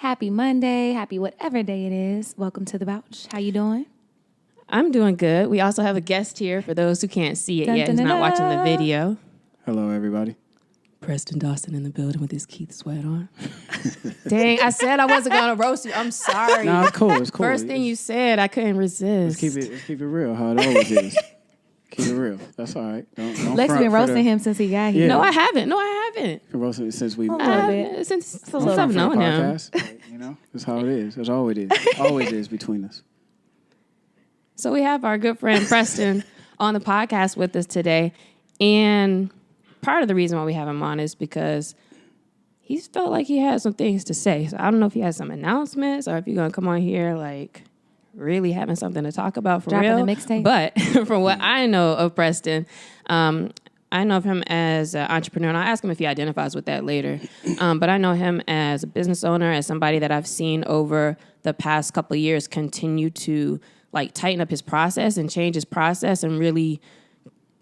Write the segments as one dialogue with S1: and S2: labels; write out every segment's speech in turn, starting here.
S1: Happy Monday, happy whatever day it is. Welcome to the Bouch. How you doing?
S2: I'm doing good. We also have a guest here for those who can't see it yet, who's not watching the video.
S3: Hello, everybody.
S2: Preston Dawson in the building with his Keith sweat on. Dang, I said I wasn't going to roast you. I'm sorry.
S3: No, it's cool. It's cool.
S2: First thing you said, I couldn't resist.
S3: Let's keep it real, how it always is. Keep it real. That's all right. Don't
S1: Lex been roasting him since he got here.
S3: Yeah.
S2: No, I haven't.
S3: Roasting since we
S2: since I've known him.
S3: Like, that's how it is. That's all it is. Always is between us.
S2: So we have our good friend Preston on the podcast with us today. And part of the reason why we have him on is because he's felt like he had some things to say. So I don't know if he has some announcements or if you're going to come on here like really having something to talk about for
S1: Dropping
S2: real.
S1: a mixtape.
S2: But from what I know of Preston, I know of him as an entrepreneur, and I'll ask him if he identifies with that later. But I know him as a business owner, as somebody that I've seen over the past couple of years continue to like tighten up his process and change his process and really,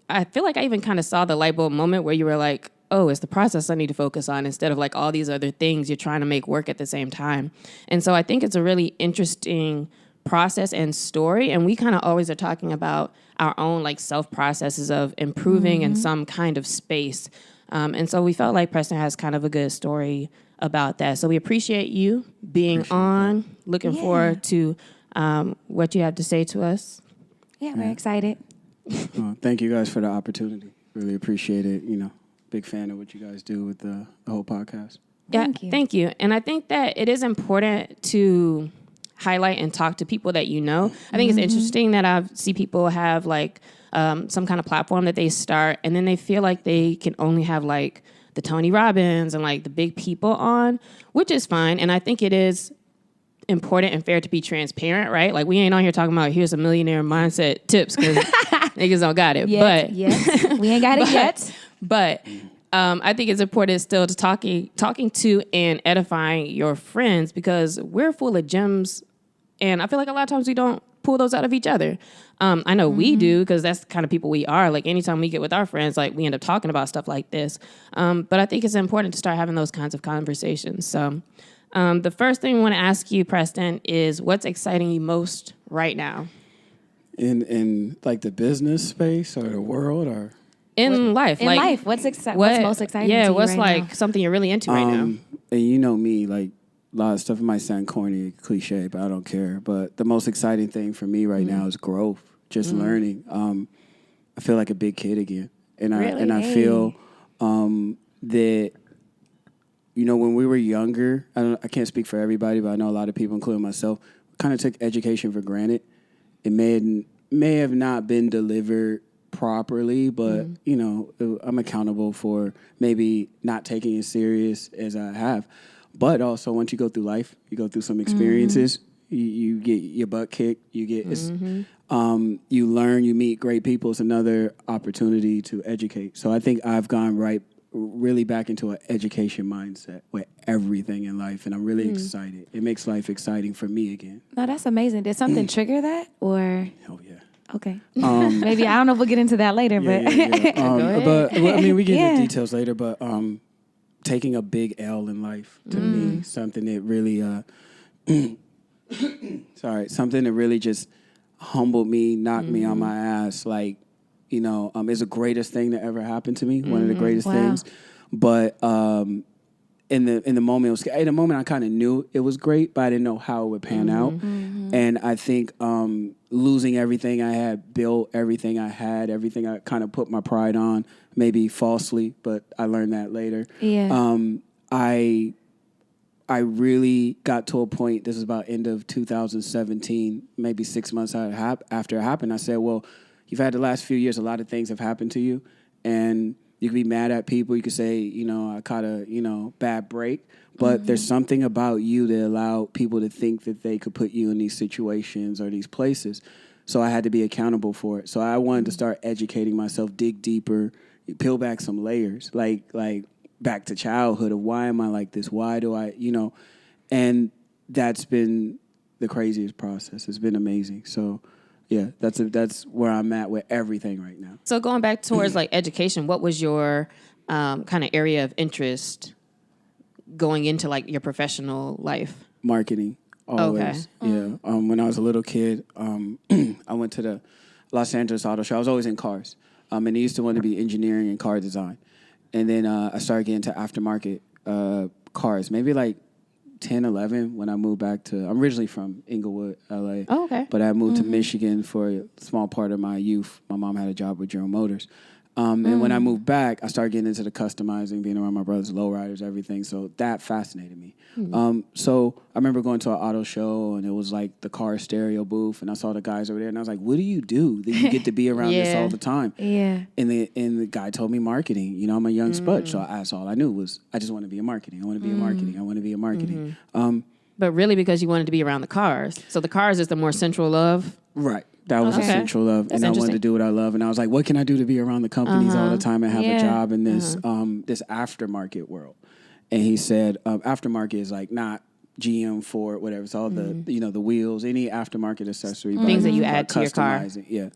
S2: I feel like I even kind of saw the light bulb moment where you were like, oh, it's the process I need to focus on instead of like all these other things you're trying to make work at the same time. And so I think it's a really interesting process and story. And we kind of always are talking about our own like self processes of improving in some kind of space. And so we felt like Preston has kind of a good story about that. So we appreciate you being on. Looking forward to what you have to say to us.
S1: Yeah, we're excited.
S3: Thank you guys for the opportunity. Really appreciate it. Big fan of what you guys do with the whole podcast.
S2: Thank you. And I think that it is important to highlight and talk to people that you know. I think it's interesting that I see people have like some kind of platform that they start and then they feel like they can only have like the Tony Robbins and like the big people on, which is fine. And I think it is important and fair to be transparent, right? Like we ain't on here talking about here's a millionaire mindset tips because niggas don't got it.
S1: Yes, we ain't got it yet.
S2: But I think it's important still to talking to and edifying your friends because we're full of gems, and I feel like a lot of times we don't pull those out of each other. I know we do because that's the kind of people we are. Like anytime we get with our friends, like we end up talking about stuff like this. But I think it's important to start having those kinds of conversations. So the first thing I want to ask you, Preston, is what's exciting you most right now?
S3: In like the business space or the world or...
S2: In life.
S1: What's most exciting to you
S2: what's
S1: right
S2: like
S1: now?
S2: something you're really into right now?
S3: And you know me, like a lot of stuff might sound corny, cliche, but I don't care. But the most exciting thing for me right now is growth, just learning. I feel like a big kid again. And I feel that, when we were younger, I can't speak for everybody, but I know a lot of people, including myself, kind of took education for granted. It may have not been delivered properly, but I'm accountable for maybe not taking it serious as I have. But also, once you go through life, you go through some experiences. You get your butt kicked. You get you learn. You meet great people. It's another opportunity to educate. So I think I've gone really back into an education mindset with everything in life, and I'm really excited. It makes life exciting for me again.
S1: No, that's amazing. Did something trigger that, or?
S3: Oh yeah.
S1: Okay. Maybe I don't know if we'll get into that later, but
S3: but we get into details later. But taking a big L in life to me, something that really, something that really just humbled me, knocked me on my ass. Like, is the greatest thing that ever happened to me. One of the greatest things. But in the moment, I kind of knew it was great, but I didn't know how it would pan out. And I think losing everything I had built, everything I had, everything I kind of put my pride on, maybe falsely, but I learned that later.
S1: Yeah.
S3: I really got to a point, this is about end of 2017, maybe 6 months after it happened. I said, well, you've had the last few years, a lot of things have happened to you, and you can be mad at people. You could say, I caught a, bad break. But there's something about you that allowed people to think that they could put you in these situations or these places. So I had to be accountable for it. So I wanted to start educating myself, dig deeper, peel back some layers, like back to childhood of why am I like this? Why do I, and that's been the craziest process. It's been amazing. So yeah, that's where I'm at with everything right now.
S2: So going back towards like education, what was your kind of area of interest going into like your professional life?
S3: marketing. Always. Yeah. When I was a little kid, I went to the Los Angeles Auto Show. I was always in cars. And I used to want to be engineering and car design. And then I started getting into aftermarket cars, maybe like 10, 11 when I moved back to, I'm originally from Inglewood, LA.
S2: Oh, okay.
S3: But I moved to Michigan for a small part of my youth. My mom had a job with General Motors. And when I moved back, I started getting into the customizing, being around my brothers, lowriders, everything. So that fascinated me. So I remember going to an auto show, and it was like the car stereo booth, and I saw the guys over there, and I was like, "What do you do that you get to be around this all the time?"
S1: Yeah.
S3: And the guy told me marketing. You know, I'm a young spud, so that's all I knew was I just want to be in marketing. I want to be in marketing. I want to be in marketing.
S2: But really because you wanted to be around the cars. So the cars is the more central love.
S3: Right. That was the central love.
S2: That's
S3: and I wanted to do what I love. And I was like, what can I do to be around the companies all the time and have a job in this this aftermarket world? And he said, aftermarket is like not GM, Ford, whatever. It's all the, the wheels, any aftermarket accessory.
S2: Things that you add to your car.
S3: Yeah.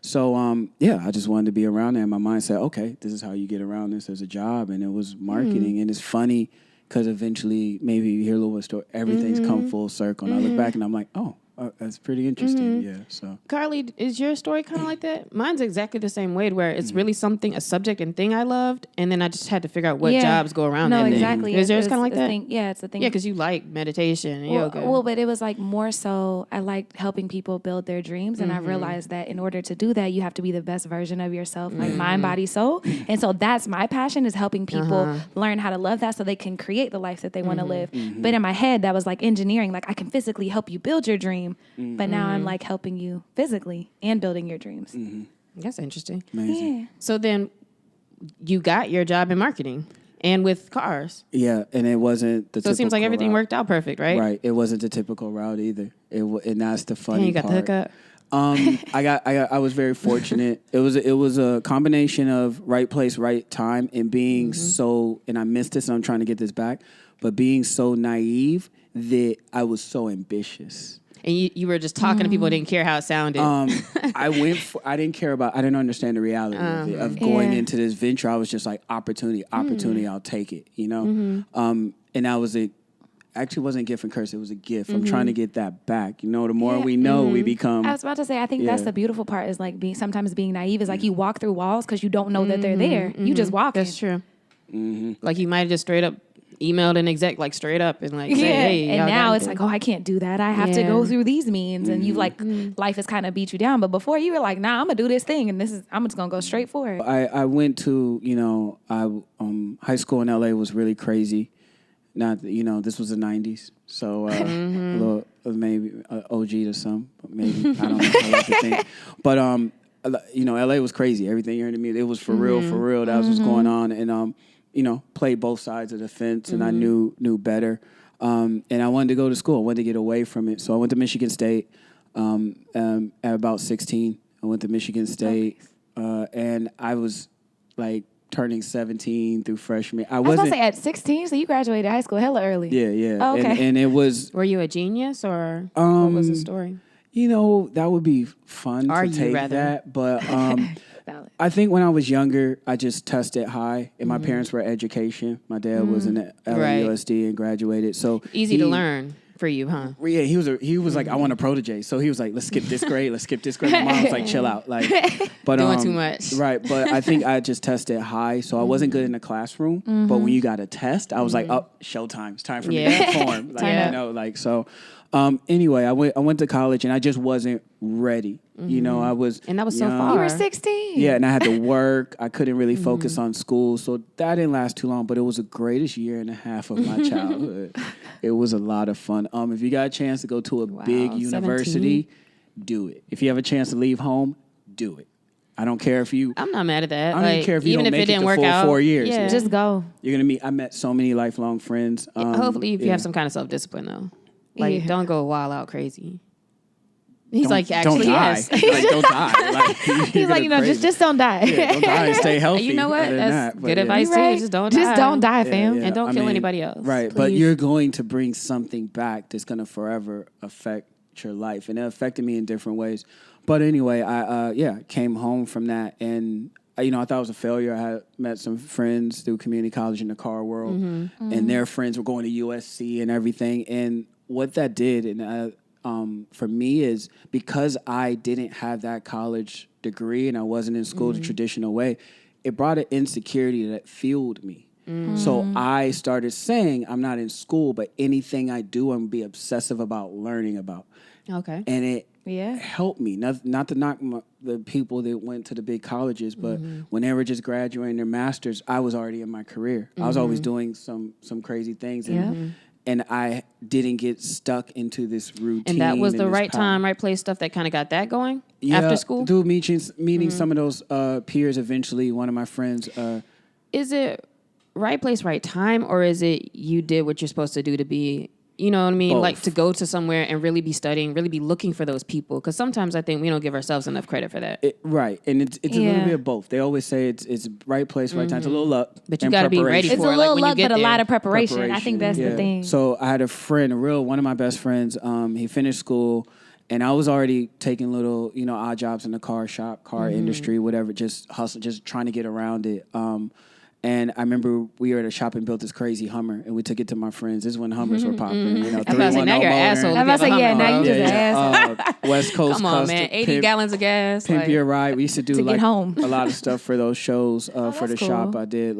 S3: So, I just wanted to be around there. And my mind said, okay, this is how you get around this as a job. And it was marketing. And it's funny because eventually maybe you hear a little bit of story. Everything's come full circle. And I look back and I'm like, oh, that's pretty interesting. Yeah. So,
S2: Carlie, is your story kind of like that? Mine's exactly the same way, where it's really something, a subject and thing I loved, and then I just had to figure out what jobs go around that.
S1: No, exactly.
S2: Is yours kind of like that?
S1: It's a thing.
S2: Yeah, because you like meditation and yoga.
S1: Well, but it was like more so I liked helping people build their dreams, and I realized that in order to do that, you have to be the best version of yourself, like mind, body, soul. And so that's my passion, is helping people learn how to love that so they can create the life that they want to live. But in my head, that was like engineering. Like I can physically help you build your dream, but now I'm like helping you physically and building your dreams.
S2: That's interesting.
S3: amazing.
S1: Yeah.
S2: So then you got your job in marketing and with cars.
S3: Yeah, and it wasn't the
S2: So it seems like everything worked out perfect, right?
S3: Right. It wasn't the typical route either. And that's the funny
S2: And you got
S3: part.
S2: the hookup.
S3: I was very fortunate. It was a combination of right place, right time, and being so, and I missed this and I'm trying to get this back, but being so naive that I was so ambitious.
S2: And you were just talking to people who didn't care how it sounded.
S3: I didn't understand the reality of it, of going into this venture. I was just like, opportunity, I'll take it, you know? And that was actually wasn't a gift and curse, it was a gift. I'm trying to get that back. You know, the more we know, we become.
S1: I was about to say, I think that's the beautiful part, is like sometimes being naive is like you walk through walls because you don't know that they're there. You just walk.
S2: That's true. Like you might have just straight up emailed an exec like straight up and like say, hey,
S1: and now it's like, oh, I can't do that. I have to go through these means, and you've like life has kind of beat you down. But before you were like, nah, I'm gonna do this thing, and I'm just gonna go straight for it.
S3: I went to high school in LA was really crazy. Not this was the 90s, so a little maybe OG to some, but maybe I don't know. I like to think, but LA was crazy. Everything you heard in me, it was for real. That was what's going on, and played both sides of the fence, and I knew better. And I wanted to go to school. I wanted to get away from it. So I went to Michigan State at about 16. I went to Michigan State, and I was like turning 17 through freshman. I was
S1: about to say at 16, so you graduated high school hella early.
S3: Yeah.
S1: Oh, okay.
S3: And it was...
S2: Were you a genius, or what was the story?
S3: That would be fun to take that, but... I think when I was younger, I just tested high, and my parents were education. My dad was in LAUSD and graduated, so
S2: easy to learn for you, huh?
S3: Yeah, he was like, I want a protege, so he was like, let's skip this grade. My mom was like, chill out, like, but
S2: doing too much,
S3: right? But I think I just tested high, so I wasn't good in the classroom. But when you got a test, I was like, oh, showtime! It's time for me to perform. So. Anyway, I went to college, and I just wasn't ready. I was,
S2: and that was
S3: young.
S2: so far.
S1: You were 16.
S3: Yeah, and I had to work. I couldn't really focus on school, so that didn't last too long. But it was the greatest year and a half of my childhood. It was a lot of fun. If you got a chance to go to a big university,
S2: 17?
S3: Do it. If you have a chance to leave home, do it. I don't care if you.
S2: I'm not mad at that.
S3: I don't even care if you
S2: even
S3: don't
S2: if
S3: make
S2: it didn't
S3: the
S2: work
S3: full
S2: out,
S3: 4 years.
S1: Yeah. Just go.
S3: You're gonna meet. I met so many lifelong friends.
S2: Hopefully, if you have some kind of self-discipline, though. Like, don't go wild out crazy. He's like, actually, yes.
S3: Don't die. Like,
S1: he's like, just don't die.
S3: Yeah, don't die and stay healthy.
S2: You know what? That's good advice, too.
S1: Right.
S2: Just don't die.
S1: Just don't die, fam.
S2: And don't kill anybody else.
S3: Right,
S2: please.
S3: but you're going to bring something back that's going to forever affect your life. And it affected me in different ways. But anyway, I came home from that, and I thought it was a failure. I had met some friends through community college in the car world, and their friends were going to USC and everything. And what that did, and for me, is because I didn't have that college degree and I wasn't in school the traditional way, it brought an insecurity that fueled me. So I started saying, I'm not in school, but anything I do, I'm going to be obsessive about learning about.
S2: Okay.
S3: And it helped me. Not to knock the people that went to the big colleges, but when they were just graduating their masters, I was already in my career. I was always doing some crazy things. And I didn't get stuck into this routine.
S2: And that was the right time, right place stuff that kind of got that going after school?
S3: Through meeting some of those peers eventually. One of my friends.
S2: Is it right place, right time, or is it you did what you're supposed to do to be, you know what I mean?
S3: Both.
S2: Like to go to somewhere and really be studying, really be looking for those people. Because sometimes I think we don't give ourselves enough credit for that.
S3: Right. And it's a little bit of both. They always say it's right place, right time. It's a little luck.
S2: But you got to be ready for it.
S1: It's a little
S2: when
S1: luck,
S2: you get
S1: but a
S2: there.
S1: lot of preparation. I think that's the thing.
S3: So I had a friend, one of my best friends, he finished school, and I was already taking little, odd jobs in the car shop, industry, whatever, just hustle, just trying to get around it. And I remember we were at a shop and built this crazy Hummer, and we took it to my friends. This is when Hummers were popping.
S2: I was about to say, now you're an asshole.
S1: I'm about to say, now you just an asshole.
S3: West Coast
S2: Come on, man. 80 gallons of gas.
S3: Pimp Your Ride. We used to do
S1: to get home.
S3: a lot of stuff for those shows for the
S1: cool.
S3: shop. I did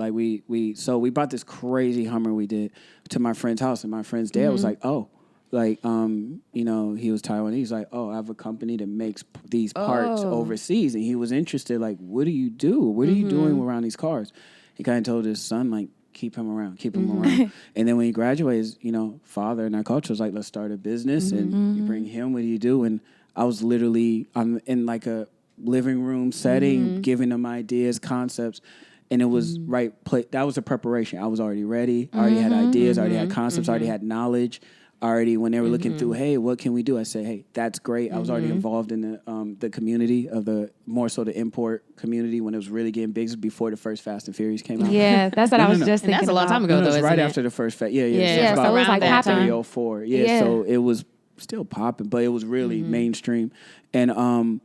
S3: so we brought this crazy Hummer we did to my friend's house, and my friend's dad was like, oh. Like, he was Taiwanese. He's like, oh, I have a company that makes these parts overseas. And he was interested, like, what do you do? What are you doing around these cars? He kind of told his son, like, keep him around. And then when he graduated, father in our culture was like, let's start a business. And you bring him, what do you do? And I was I'm in like a living room setting, giving them ideas, concepts. And it was that was a preparation. I was already ready. I already had ideas. I already had concepts. I already had knowledge. Already, when they were looking through, hey, what can we do? I said, hey, that's great. I was already involved in the community of more so the import community when it was really getting big. It was before the first Fast and Furious came out.
S1: Yeah, that's what I was just thinking.
S2: And that's a long time ago, though,
S3: it was right
S2: isn't
S3: after the first Fast. Yeah.
S1: Yeah, so it was like
S2: that
S1: popping.
S3: 304. So it was still popping, but it was really mainstream. And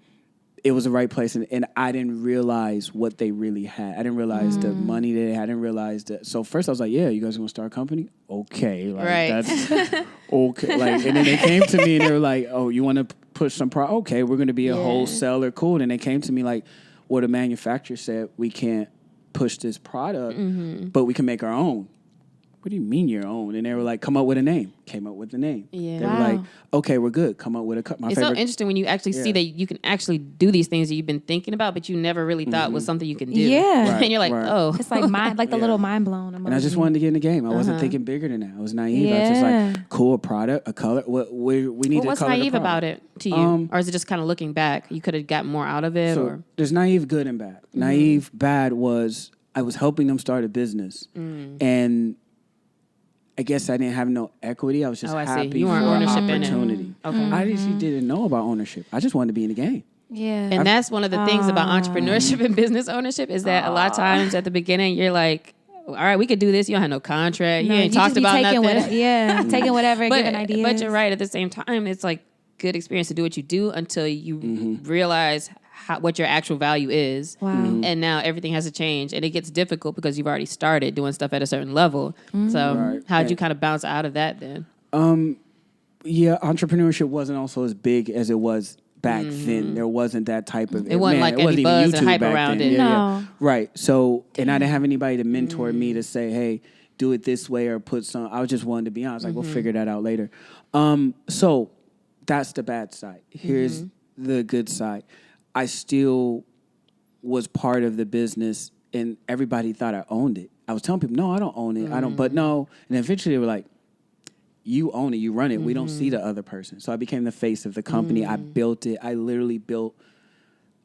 S3: it was the right place, and I didn't realize what they really had. I didn't realize the money they had. I didn't realize that. So first I was like, yeah, you guys want to start a company? Okay. That's okay. And then they came to me and they were like, oh, you want to push some product? Okay, we're going to be a wholesaler. Cool. And they came to me like, well, the manufacturer said we can't push this product, but we can make our own. What do you mean your own? And they were like, come up with a name. Came up with the name.
S2: Yeah.
S3: They were like, okay, we're good. Come up with
S2: It's so interesting when you actually see that you can actually do these things that you've been thinking about, but you never really thought was something you can do.
S1: Yeah.
S2: Right. And you're like, oh.
S1: It's like the little mind blown emoji.
S3: And I just wanted to get in the game. I wasn't thinking bigger than that. I was naive. I was just like, cool, a product, a color. We need to
S2: what's
S3: color
S2: naive
S3: the
S2: about it to you? Or is it just kind of looking back? You could have got more out of it?
S3: So there's naive good and bad. Naive bad was I was helping them start a business. And I guess I didn't have no equity. I was just happy
S2: you
S3: for
S2: ownership
S3: opportunity.
S2: Okay.
S3: I actually didn't know about ownership. I just wanted to be in the game.
S1: Yeah.
S2: And that's one of the things about entrepreneurship and business ownership is that a lot of times at the beginning you're like, all right, we could do this. You don't have no contract. You ain't talked about nothing.
S1: Taking whatever, giving ideas.
S2: But you're right. At the same time, it's like good experience to do what you do until you realize what your actual value is.
S1: Wow.
S2: And now everything has to change. And it gets difficult because you've already started doing stuff at a certain level. So how'd you kind of bounce out of that then?
S3: Yeah, entrepreneurship wasn't also as big as it was back then. There wasn't that type of...
S2: It wasn't like any buzz and hype around it.
S1: No.
S3: Right. So, and I didn't have anybody to mentor me to say, hey, do it this way or put some... I was just wanting to be honest. Like, we'll figure that out later. So that's the bad side. Here's the good side. I still was part of the business and everybody thought I owned it. I was telling people, no, I don't own it. I don't, but no. And eventually they were like, you own it, you run it. We don't see the other person. So I became the face of the company. I built it. I literally built,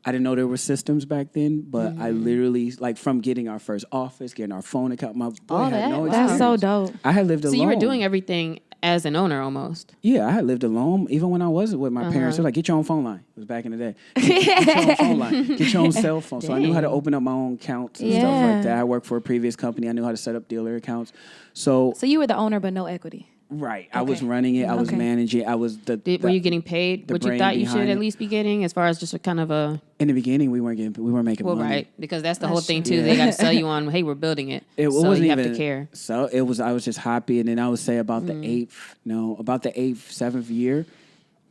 S3: I didn't know there were systems back then, but I literally, like from getting our first office, getting our phone account, my boy had no experience.
S1: That's so dope.
S3: I had lived alone.
S2: So you were doing everything as an owner almost.
S3: Yeah, I had lived alone. Even when I wasn't with my parents, they're like, get your own phone line. It was back in the day. Get your own phone line. Get your own cell phone. So I knew how to open up my own accounts and stuff like that. I worked for a previous company. I knew how to set up dealer accounts. So
S1: you were the owner, but no equity.
S3: Right. I was running it. I was managing. I was
S2: Were you getting paid what you thought you should at least be getting, as far as just a kind of a?
S3: In the beginning, we weren't making money.
S2: Right, because that's the whole thing too. They got to sell you on, hey, we're building it.
S3: It
S2: so
S3: wasn't
S2: you
S3: even
S2: have to care.
S3: So it was. I was just happy, and then I would say about the eighth, 7th year,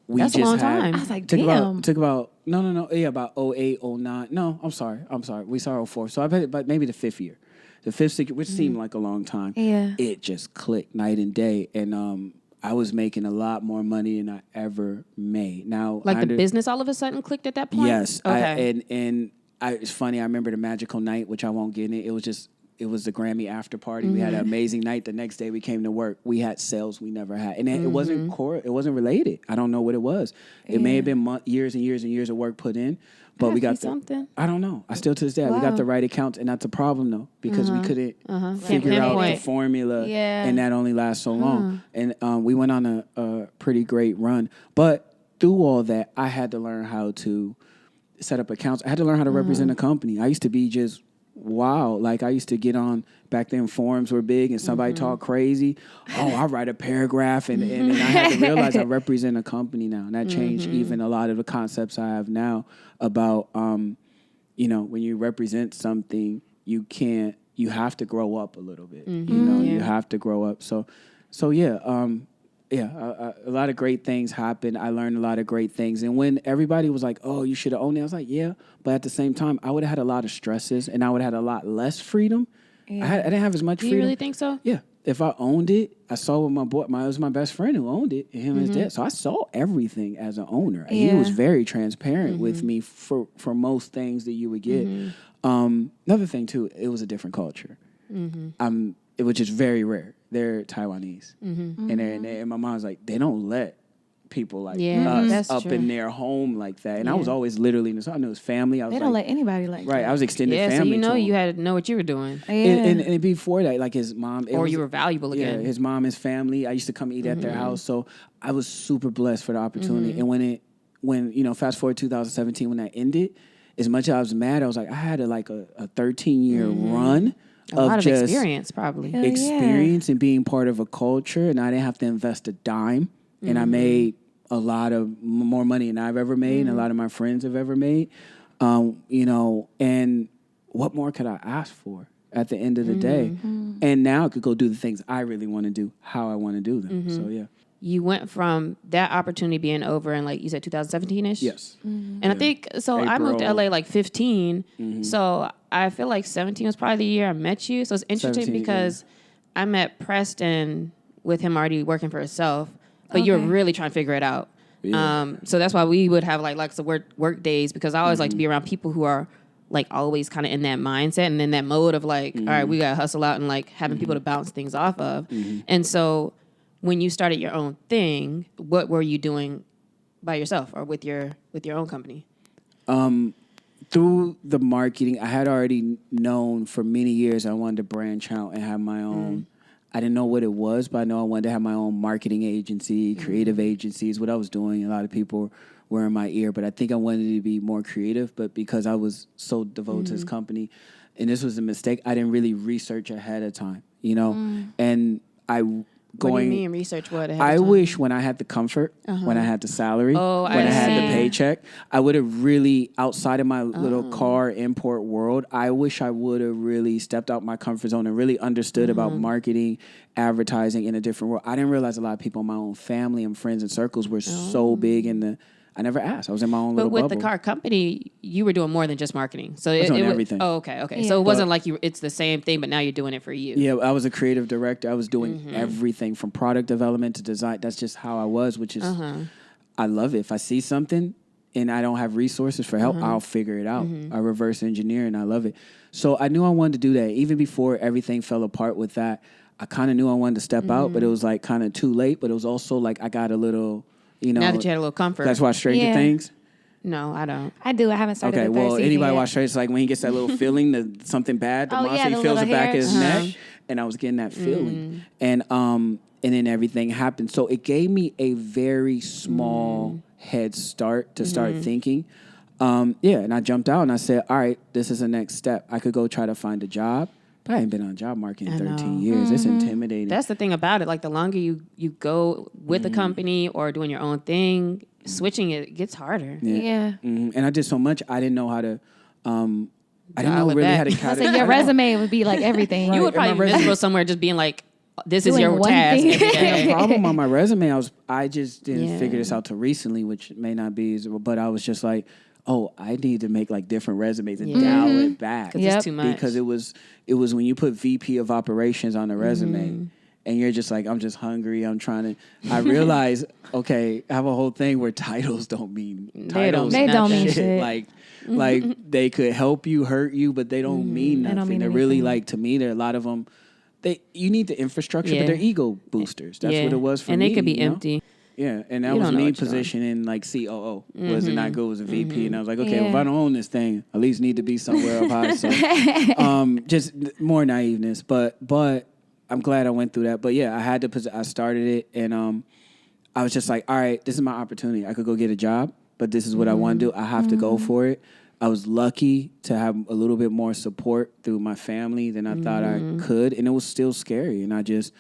S3: we
S2: that's
S3: just
S2: a long
S3: had.
S2: time.
S1: I was like,
S3: took
S1: damn.
S3: about about 08, 09. No, I'm sorry. We saw 04. So I bet about maybe the 5th year. The 5th, 6th, which seemed like a long time.
S1: Yeah.
S3: It just clicked night and day. And I was making a lot more money than I ever made. Now,
S2: like the business all of a sudden clicked at that point?
S3: Yes.
S2: Okay.
S3: It's funny. I remember the magical night, which I won't get in. It was the Grammy after party. We had an amazing night. The next day we came to work. We had sales we never had. And it wasn't it wasn't related. I don't know what it was. It may have been years and years and years of work put in. But we got
S2: something.
S3: I don't know. I still to this day we got the right accounts, and that's a problem though because we couldn't figure out the formula, and that only lasts so long. And we went on a pretty great run, but through all that, I had to learn how to set up accounts. I had to learn how to represent a company. I used to be just wild. Like I used to get on back then. Forums were big, and somebody talk crazy. Oh, I write a paragraph, and I had to realize I represent a company now, and that changed even a lot of the concepts I have now about when you represent something, you have to grow up a little bit. You have to grow up. So a lot of great things happened. I learned a lot of great things. And when everybody was like, oh, you should have owned it, I was like, yeah. But at the same time, I would have had a lot of stresses, and I would have had a lot less freedom. Yeah. I didn't have as much freedom.
S2: Do you really think so?
S3: Yeah. If I owned it, I saw with my boy, it was my best friend who owned it, and him and his dad. So I saw everything as an owner. Yeah. He was very transparent with me for most things that you would get. Another thing, too, it was a different culture. Which is very rare. They're Taiwanese. And my mom's like, they don't let people like us up in their home like that. And I was always literally, I knew his family.
S1: They don't let anybody like that.
S3: Right, I was extended family.
S2: So you had to know what you were doing.
S1: Yeah.
S3: And before that, like his mom.
S2: You were valuable again.
S3: Yeah, his mom, his family. I used to come eat at their house. So I was super blessed for the opportunity. And when fast forward 2017, when that ended, as much as I was mad, I was like, I had a 13-year run.
S2: A lot of experience, probably.
S3: Experience and being part of a culture, and I didn't have to invest a dime. And I made a lot of more money than I've ever made, and a lot of my friends have ever made. And what more could I ask for at the end of the day? And now I could go do the things I really want to do, how I want to do them. So, yeah.
S2: You went from that opportunity being over in, like you said, 2017-ish?
S3: Yes.
S2: And I think, I moved to LA 15, so I feel like 17 was probably the year I met you. So it's interesting because I met Preston with him already working for himself, but you're really trying to figure it out. Yeah. So that's why we would have like some work days, because I always like to be around people who are like always kind of in that mindset and in that mode of like, all right, we got to hustle out and like having people to bounce things off of. And so when you started your own thing, what were you doing by yourself or with your own company?
S3: Through the marketing, I had already known for many years I wanted to branch out and have my own. I didn't know what it was, but I know I wanted to have my own marketing agency, creative agencies. What I was doing, a lot of people were in my ear, but I think I wanted to be more creative. But because I was so devoted to this company, and this was a mistake, I didn't really research ahead of time, and
S2: What do you mean research what?
S3: I wish when I had the comfort, when I had the salary, when I had the paycheck, I would have really, outside of my little car import world, I wish I would have really stepped out my comfort zone and really understood about marketing, advertising in a different world. I didn't realize a lot of people in my own family and friends and circles were so big in the... I never asked. I was in my own little bubble.
S2: But with the car company, you were doing more than just marketing. So
S3: it was everything.
S2: Oh, okay. Yeah. So it wasn't like it's the same thing, but now you're doing it for you.
S3: Yeah, I was a creative director. I was doing everything from product development to design. That's just how I was, which is, I love it. If I see something and I don't have resources for help, I'll figure it out. I reverse engineer, and I love it. So I knew I wanted to do that. Even before everything fell apart with that, I kind of knew I wanted to step out, but it was like kind of too late. But it was also like I got a little...
S2: now that you had a little comfort.
S3: That's why Stranger Things.
S2: No, I don't.
S1: I do. I haven't started.
S3: Okay, well, anybody watch Stranger? It's like when he gets that little feeling that something bad, the monster, he feels the back of his neck, and I was getting that feeling, and then everything happened. So it gave me a very small head start to start thinking. And I jumped out and I said, all right, this is the next step. I could go try to find a job, But I ain't been on a job market in
S2: I
S3: 13
S2: know.
S3: years. It's intimidating.
S2: That's the thing about it. Like the longer you go with a company or doing your own thing, switching it gets harder.
S1: Yeah.
S3: And I did so much, I didn't know how to, I didn't
S2: Dial
S3: know
S2: it
S3: really
S2: back.
S3: how to
S1: So
S3: categorize.
S1: your resume would be like everything.
S2: You would
S3: and my
S2: probably be miserable somewhere just being like, this is
S1: Doing
S2: your
S1: one
S2: task
S1: thing.
S2: every
S3: And
S2: day.
S3: the problem on my resume, I just didn't
S2: Yeah.
S3: figure this out till recently, which may not be, but I was just like, oh, I need to make like different resumes and dial it back.
S2: Because it's too much.
S3: Because it was when you put VP of operations on the resume and you're just like, I'm just hungry. I'm trying to, I realized, okay, I have a whole thing where titles don't mean titles.
S1: They don't mean shit.
S3: Like they could help you, hurt you, but they don't mean
S1: They
S3: nothing.
S1: don't mean
S3: They're really
S1: anything.
S3: like, to me, there are a lot of them. You need the infrastructure, but they're ego boosters. That's what it was for me.
S2: And they could be
S3: you know?
S2: empty.
S3: Yeah, and that
S2: You
S3: was
S2: don't know
S3: me
S2: what you're doing.
S3: positioning like COO. Was it not good as a VP? And I was like, okay, well, if I don't own this thing, at least need to be somewhere up high. So, just more naiveness, but I'm glad I went through that. But yeah, I had to. I started it, and I was just like, all right, this is my opportunity. I could go get a job, but this is what I want to do. I have to go for it. I was lucky to have a little bit more support through my family than I thought I could, and it was still scary. And I just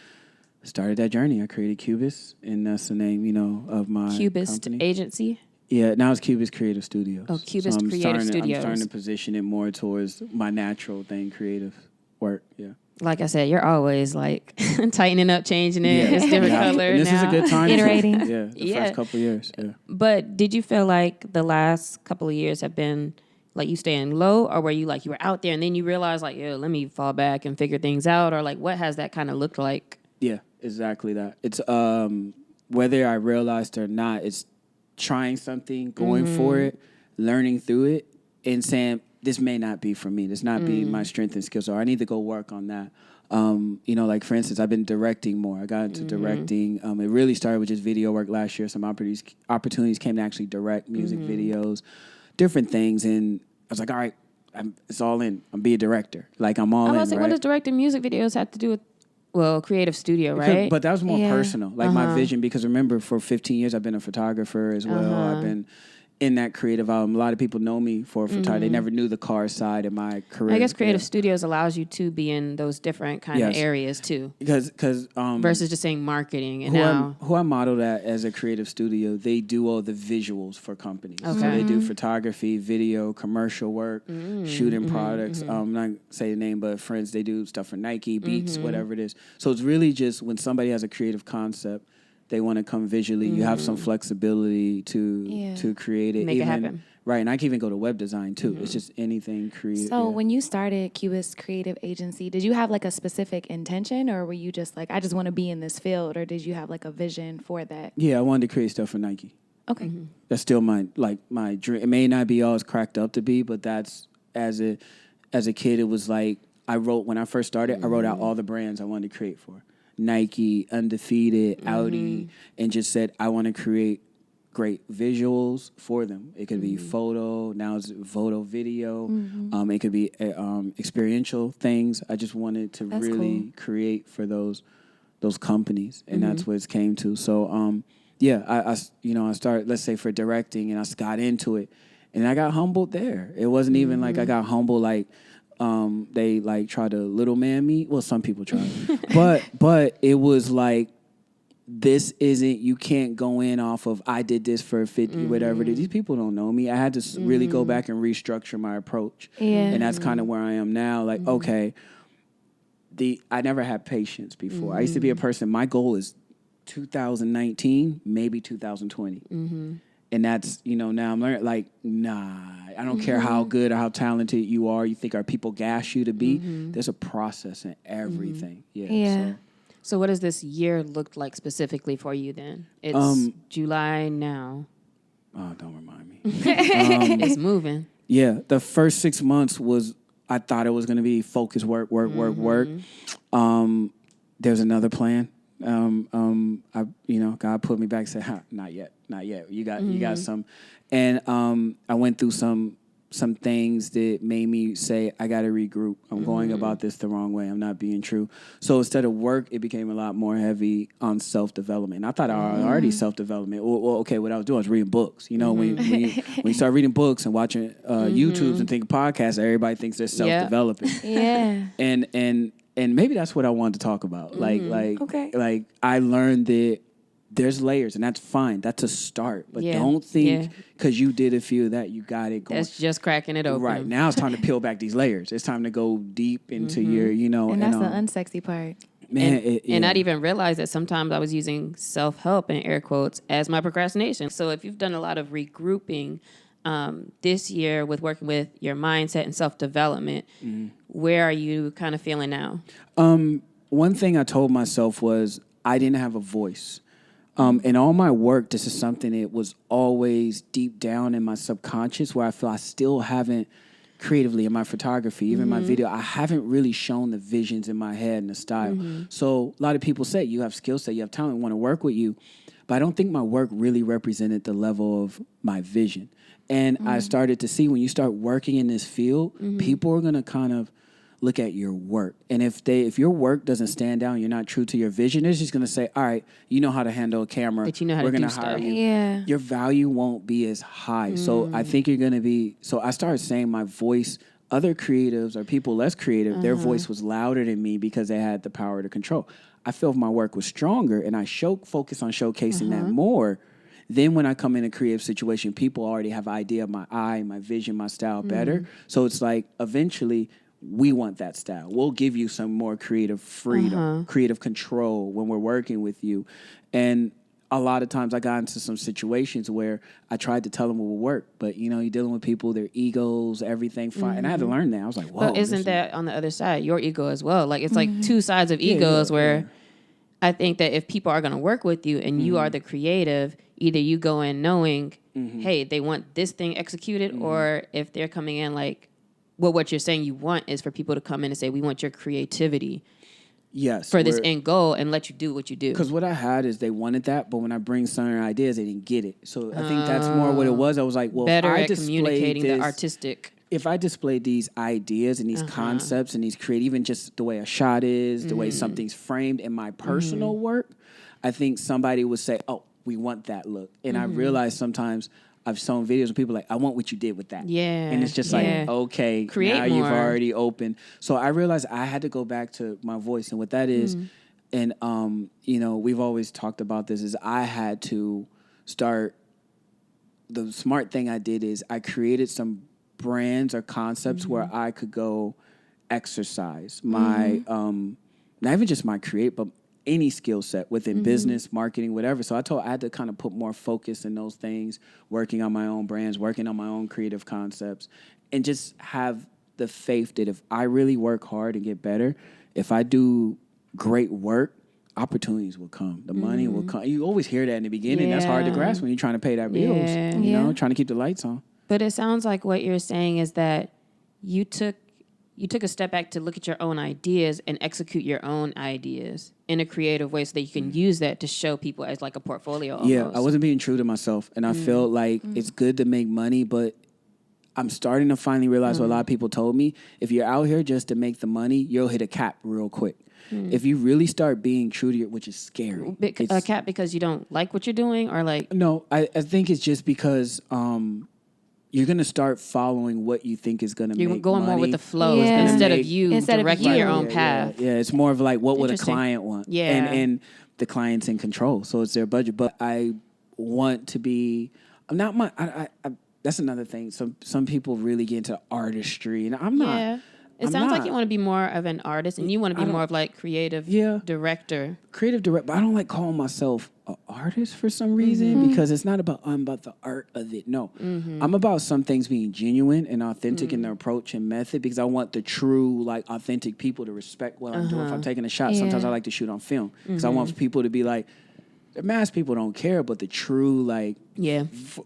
S3: started that journey. I created Cubist, and that's the name, of my
S2: Cubist
S3: company.
S2: agency.
S3: Yeah, now it's Cubist Creative Studios.
S2: Oh, Cubist
S3: I'm
S2: Creative Studios.
S3: I'm starting to position it more towards my natural thing, creative work. Yeah.
S2: Like I said, you're always like tightening up, changing it. It's different color
S3: And this
S2: now.
S3: is a good time.
S1: Iterating.
S3: The first couple of years. Yeah.
S2: But did you feel like the last couple of years have been like you staying low, or were you like you were out there and then you realized like, yo, let me fall back and figure things out, or like what has that kind of looked like?
S3: Yeah, exactly that. It's whether I realized or not, it's trying something, going for it, learning through it, and saying this may not be for me. This not be my strength and skills, or I need to go work on that. Like for instance, I've been directing more. I got into directing. It really started with just video work last year. Some opportunities came to actually direct music videos, different things, and I was like, all right, it's all in. I'm be a director. Like I'm all in.
S2: I was like,
S3: right?
S2: what does directing music videos have to do with, well, creative studio, right?
S3: But that was more personal, like my vision. Because remember, for 15 years, I've been a photographer as well. I've been in that creative album. A lot of people know me for photography. They never knew the car side of my career.
S2: I guess creative studios allows you to be in those different kind of areas too.
S3: Because
S2: versus just saying marketing and
S3: who I modeled at as a creative studio, they do all the visuals for companies. Okay. So they do photography, video, commercial work, shooting products. I'm not say the name, but friends, they do stuff for Nike, Beats, whatever it is. So it's really just when somebody has a creative concept, they want to come visually. You have some flexibility to create it.
S2: Make it happen.
S3: Right, and I can even go to web design too. It's just anything creative.
S1: So when you started Cubist Creative Agency, did you have like a specific intention, or were you just like, I just want to be in this field, or did you have like a vision for that?
S3: Yeah, I wanted to create stuff for Nike.
S1: Okay.
S3: That's still my dream. It may not be all it's cracked up to be, but that's as a kid, it was like when I first started, I wrote out all the brands I wanted to create for. Nike, Undefeated, Audi, and just said, I want to create great visuals for them. It could be photo, now it's photo video. It could be experiential things. I just wanted to really create for those companies, and that's what it came to. So, I started, let's say, for directing, and I got into it, and I got humbled there. It wasn't even like I got humbled like, they like try to little man me. Well, some people try, but it was like, this isn't. You can't go in off of I did this for 50, whatever it is. These people don't know me. I had to really go back and restructure my approach, and that's kind of where I am now. Like, okay, I never had patience before. I used to be a person. My goal is 2019, maybe 2020. And that's, now I'm learning, like, nah, I don't care how good or how talented you are. You think our people gas you to be? There's a process in everything. Yeah.
S2: So what does this year look like specifically for you then? It's July now.
S3: Oh, don't remind me.
S2: It's moving.
S3: Yeah, the first 6 months I thought it was going to be focused work. There's another plan. God put me back and said, not yet. You got some. And I went through some some things that made me say, I got to regroup. I'm going about this the wrong way. I'm not being true. So instead of work, it became a lot more heavy on self-development. I thought I was already self-development. Well, okay, what I was doing was reading books. You know, when you start reading books and watching YouTubes and thinking podcasts, everybody thinks they're self-developing.
S1: Yeah.
S3: And maybe that's what I wanted to talk about.
S1: Okay.
S3: Like I learned that there's layers, and that's fine. That's a start. But don't think because you did a few of that, you got it going.
S2: That's just cracking it open.
S3: Right. Now it's time to peel back these layers. It's time to go deep into your, you know.
S1: And that's the unsexy part.
S3: Man,
S2: and I didn't even realize that sometimes I was using self-help in air quotes as my procrastination. So if you've done a lot of regrouping this year with working with your mindset and self-development, where are you kind of feeling now?
S3: One thing I told myself was I didn't have a voice. In all my work, this is something that was always deep down in my subconscious where I feel I still haven't creatively in my photography, even my video, I haven't really shown the visions in my head and the style. So a lot of people say you have skill set, you have talent, want to work with you. But I don't think my work really represented the level of my vision. And I started to see when you start working in this field, people are going to kind of look at your work. And if your work doesn't stand out and you're not true to your vision, they're just going to say, all right, you know how to handle a camera.
S2: But you know how
S3: We're
S2: to do
S3: gonna hire
S2: stuff.
S3: you.
S1: Yeah.
S3: Your value won't be as high. So I think you're going to be, so I started saying my voice, other creatives or people less creative, their voice was louder than me because they had the power to control. I feel if my work was stronger and I focus on showcasing that more, then when I come in a creative situation, people already have an idea of my eye, my vision, my style better. So it's like eventually we want that style. We'll give you some more creative freedom, creative control when we're working with you. And a lot of times I got into some situations where I tried to tell them it would work, but you know, you're dealing with people, their egos, everything fine. And I had to learn that. I was like, whoa.
S2: But isn't that on the other side, your ego as well? Like it's like two sides of egos where I think that if people are going to work with you and you are the creative, either you go in knowing, hey, they want this thing executed, or if they're coming in like, well, what you're saying you want is for people to come in and say, we want your creativity for this end goal and let you do what you do.
S3: Because what I had is they wanted that, but when I bring certain ideas, they didn't get it. So I think that's more what it was. I was like, well,
S2: better
S3: if I
S2: at communicating
S3: this,
S2: the artistic.
S3: If I displayed these ideas and these concepts and these creative, even just the way a shot is, the way something's framed in my personal work, I think somebody would say, oh, we want that look. And I realized sometimes I've shown videos of people like, I want what you did with that.
S2: Yeah.
S3: And it's just like, okay,
S2: create
S3: now
S2: more.
S3: you've already opened. So I realized I had to go back to my voice. And what that is, and, you know, we've always talked about this, is I had to start, the smart thing I did is I created some brands or concepts where I could go exercise my, not even just my create, but any skill set within business, marketing, whatever. So I had to kind of put more focus in those things, working on my own brands, working on my own creative concepts, and just have the faith that if I really work hard and get better, if I do great work, opportunities will come. The money will come. You always hear that in the beginning. That's hard to grasp when you're trying to pay that bills, you know, trying to keep the lights on.
S2: But it sounds like what you're saying is that you took a step back to look at your own ideas and execute your own ideas in a creative way so that you can use that to show people as like a portfolio almost.
S3: Yeah, I wasn't being true to myself. And I felt like it's good to make money, but I'm starting to finally realize what a lot of people told me. If you're out here just to make the money, you'll hit a cap real quick. If you really start being true to your, which is scary.
S2: A cap because you don't like what you're doing or like?
S3: No, I think it's just because you're going to start following what you think is going to make money.
S2: You're going more with the flow
S1: Yeah.
S2: instead of you directing your own
S3: Yeah,
S2: path.
S3: Yeah, it's more of like, what would a client want?
S2: Yeah.
S3: And the client's in control, so it's their budget. But I want to be, I'm not my, I that's another thing. Some people really get into artistry, and I'm not.
S2: Yeah. It sounds like you want to be more of an artist, and you want to be more of like creative director.
S3: Creative director, but I don't like calling myself an artist for some reason because it's not about, I'm about the art of it. No, I'm about some things being genuine and authentic in their approach and method because I want the true, like, authentic people to respect what I'm doing. If I'm taking a shot, sometimes I like to shoot on film because I want people to be like, the mass people don't care, but the true, like,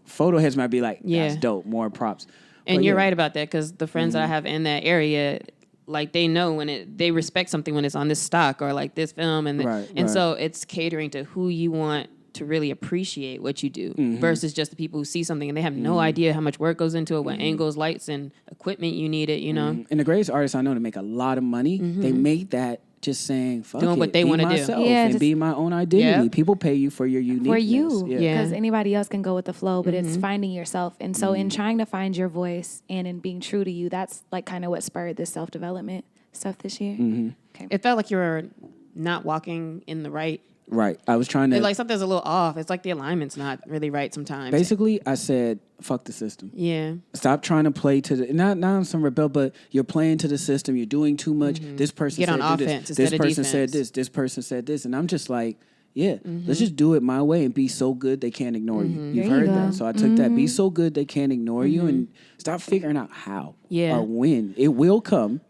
S3: photo heads might be like, that's dope, more props.
S2: And you're right about that because the friends that I have in that area, like they know when they respect something when it's on this stock or like this film, and so it's catering to who you want to really appreciate what you do versus just the people who see something and they have no idea how much work goes into it, what angles, lights, and equipment you need it, you know?
S3: And the greatest artists I know to make a lot of money, they make that just saying, fuck
S2: doing
S3: it,
S2: what they
S3: want
S2: to
S3: do.
S1: Yeah,
S3: and be my own identity.
S2: Yep.
S3: People pay you for your uniqueness.
S1: For you,
S2: Yeah.
S1: because anybody else can go with the flow, but it's finding yourself. And so in trying to find your voice and in being true to you, that's like kind of what spurred this self-development stuff this year. Okay.
S2: It felt like you were not walking in the right.
S3: Right. I was trying to...
S2: Like something's a little off. It's like the alignment's not really right sometimes.
S3: Basically, I said, fuck the system.
S2: Yeah.
S3: Stop trying to play to the... Not on some rebel, but you're playing to the system. You're doing too much. This person
S2: Get
S3: said
S2: on
S3: do
S2: offense
S3: this.
S2: instead
S3: This
S2: of
S3: person
S2: defense.
S3: said this. This person said this. And I'm just like, yeah, let's just do it my way and be so good they can't ignore you. You've
S1: There you
S3: heard
S1: go.
S3: that. So I took that. Be so good they can't ignore you and stop figuring out how
S2: Yeah.
S3: or when. It will come.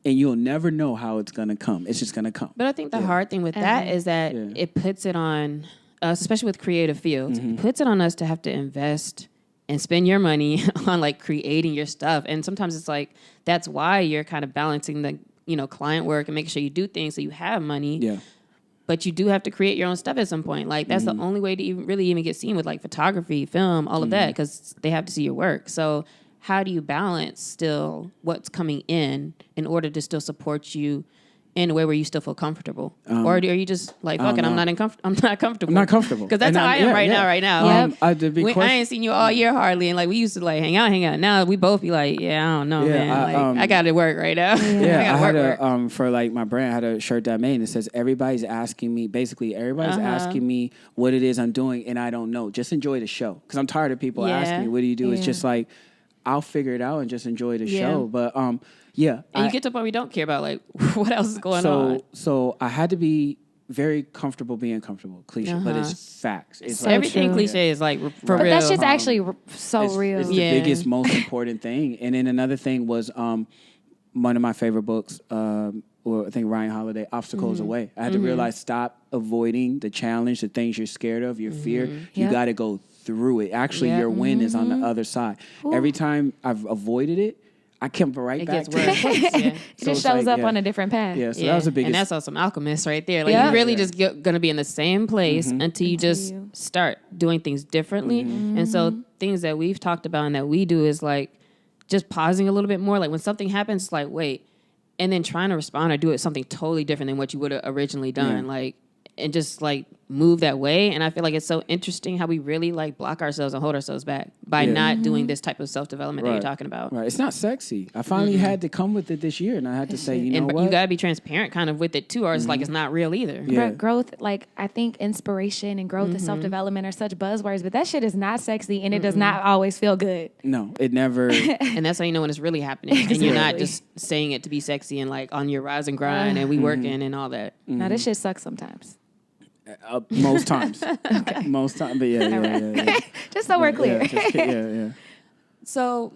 S3: And you'll never know how it's going to come. It's just going to come.
S2: But I think the hard thing with that is that it puts it on us, especially with creative fields, it puts it on us to have to invest and spend your money on like creating your stuff. And sometimes it's like, that's why you're kind of balancing the, you know, client work and making sure you do things so you have money.
S3: Yeah.
S2: But you do have to create your own stuff at some point. Like that's the only way to even get seen with like photography, film, all of that, because they have to see your work. So how do you balance still what's coming in order to still support you in a way where you still feel comfortable? Or are you just like, fuck it, I'm not comfortable?
S3: I'm not comfortable.
S2: Because that's how I am right now.
S3: I
S2: ain't seen you all year hardly. And like, we used to like hang out. Now we both be like, yeah, I don't know, man. I got to work right now.
S3: Yeah, I had a, for like my brand, I had a shirt that I made and it says, everybody's asking me what it is I'm doing and I don't know. Just enjoy the show. Because I'm tired of people asking me, what do you do? It's just like, I'll figure it out and just enjoy the show. But and
S2: you get to a point where you don't care about like what else is going on.
S3: So I had to be very comfortable being comfortable. Cliche, but it's facts. It's
S1: So
S2: everything
S1: true.
S2: cliche is like for
S1: But
S2: real.
S1: that shit's actually so real.
S3: It's the biggest, most important thing. And then another thing was one of my favorite books, or I think Ryan Holiday, Obstacles Away. I had to realize, stop avoiding the challenge, the things you're scared of, your fear. You got to go through it. Actually, your win is on the other side. Every time I've avoided it, I come right back to it.
S1: It just shows up on a different path.
S3: Yeah, so that was the biggest.
S2: And that's also some alchemists right there. Like you really just going to be in the same place until you just start doing things differently. And so things that we've talked about and that we do is like just pausing a little bit more. Like when something happens, it's like, wait, and then trying to respond or do it something totally different than what you would have originally done. Like, and just like move that way. And I feel like it's so interesting how we really like block ourselves and hold ourselves back by not doing this type of self-development that you're talking about.
S3: Right. It's not sexy. I finally had to come with it this year and I had to say, you know what?
S2: You got to be transparent kind of with it too, or it's like it's not real either.
S3: Yeah.
S1: But growth, like I think inspiration and growth and self-development are such buzzwords, but that shit is not sexy and it does not always feel good.
S3: No, it never.
S2: And that's how you know when it's really happening. And you're not just saying it to be sexy and like on your rise and grind and we working and all that.
S1: Now this shit sucks sometimes.
S3: Most times. Most times. But yeah.
S1: Just so we're clear.
S3: Yeah.
S2: So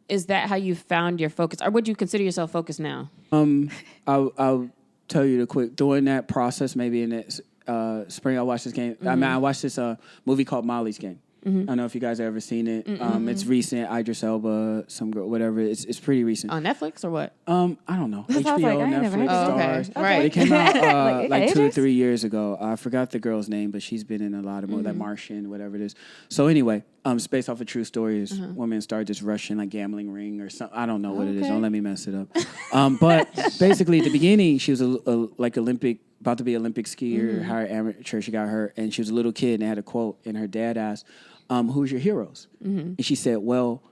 S2: is that how you found your focus? Or would you consider yourself focused now?
S3: I'll tell you the quick. During that process, maybe in the spring, I watched this game. I mean, I watched this movie called Molly's Game. I don't know if you guys have ever seen it. It's recent. Idris Elba, some girl, whatever. It's pretty recent.
S2: On Netflix or what?
S3: I don't know.
S1: I was
S3: HBO,
S1: like, I ain't never heard
S3: Netflix,
S1: of
S2: it.
S3: Stars.
S2: Okay. Right.
S3: It came out like 2 or
S1: Idris?
S3: 3 years ago. I forgot the girl's name, but she's been in a lot of movies, like Martian, whatever it is. So anyway, it's based off a true story. This woman started this Russian like gambling ring or something. I don't know what it is. Don't let me mess it up. But basically, at the beginning, she was like about to be Olympic skier, higher amateur. She got hurt, and she was a little kid, and they had a quote, and her dad asked, who's your heroes? And she said, well,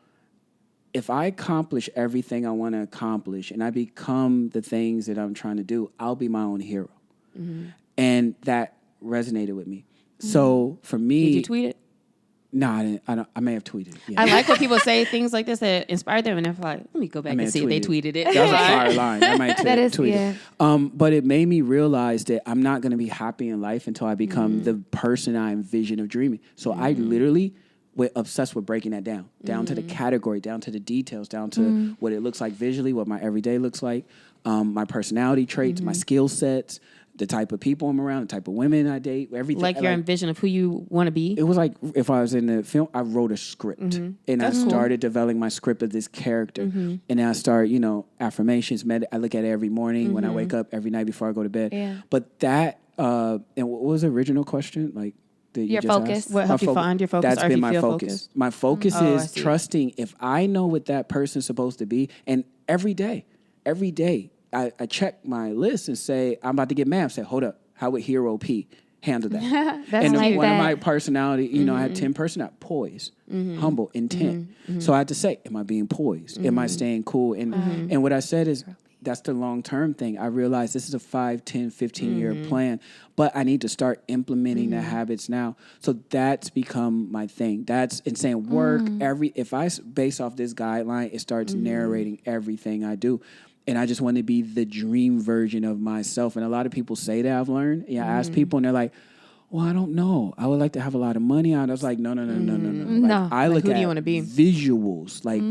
S3: if I accomplish everything I want to accomplish and I become the things that I'm trying to do, I'll be my own hero. And that resonated with me. So for me...
S2: Did you tweet it?
S3: No, I didn't. I may have tweeted it. Yeah.
S2: I like when people say things like this that inspire them, and they're like, let me go back and see if they tweeted it.
S3: That was a fire line. I might
S1: That is,
S3: tweet
S1: yeah.
S3: it. But it made me realize that I'm not going to be happy in life until I become the person I envision of dreaming. So I literally went obsessed with breaking that down to the category, down to the details, down to what it looks like visually, what my everyday looks like, my personality traits, my skill sets, the type of people I'm around, the type of women I date, everything.
S2: Like your vision of who you want to be?
S3: It was like if I was in the film, I wrote a script. And I started developing my script of this character. And then I started, affirmations. I look at it every morning when I wake up, every night before I go to bed.
S1: Yeah.
S3: But that, and what was the original question? Like, that you
S1: Your
S3: just
S1: focus.
S3: asked.
S2: What helped you find your focus?
S3: That's
S2: or if
S3: been
S2: you
S3: my
S2: feel
S3: focus.
S2: focused?
S3: My focus
S2: I
S3: is
S2: see.
S3: trusting if I know what that person's supposed to be, and every day, I check my list and say, I'm about to get mad. I say, hold up, how would Hero P handle that?
S2: That's
S3: and
S1: like
S3: one of
S1: that.
S3: my personality, I had 10 personality, poise, humble, intent. So I had to say, am I being poised? Am I staying cool? And what I said is, that's the long-term thing. I realize this is a 5, 10, 15-year plan, but I need to start implementing the habits now. So that's become my thing. That's in saying work if I base off this guideline, it starts narrating everything I do. And I just want to be the dream version of myself. And a lot of people say that I've learned. I ask people and they're like, well, I don't know. I would like to have a lot of money. I was like, no. Like, I look
S2: who do
S3: at
S2: you wanna be?
S3: visuals, like,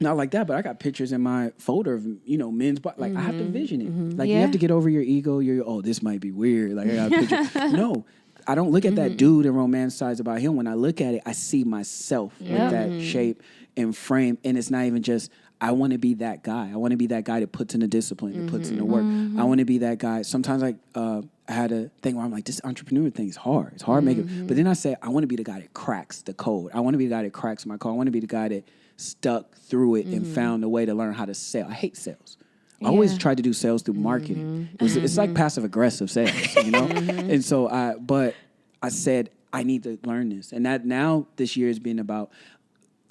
S3: not like that, but I got pictures in my folder of, men's, but like I have to vision it. Like you have to get over your ego. This might be weird. Like I got a picture. No, I don't look at that dude and romanticize about him. When I look at it, I see myself with that shape and frame. And it's not even just, I want to be that guy. I want to be that guy that puts in the discipline, that puts in the work. I want to be that guy. Sometimes I had a thing where I'm like, this entrepreneur thing is hard. It's hard making it. But then I say, I want to be the guy that cracks the code. I want to be the guy that cracks my code. I want to be the guy that stuck through it and found a way to learn how to sell. I hate sales. I always tried to do sales through marketing. It's like passive aggressive sales, And so I said, I need to learn this. And that now this year has been about,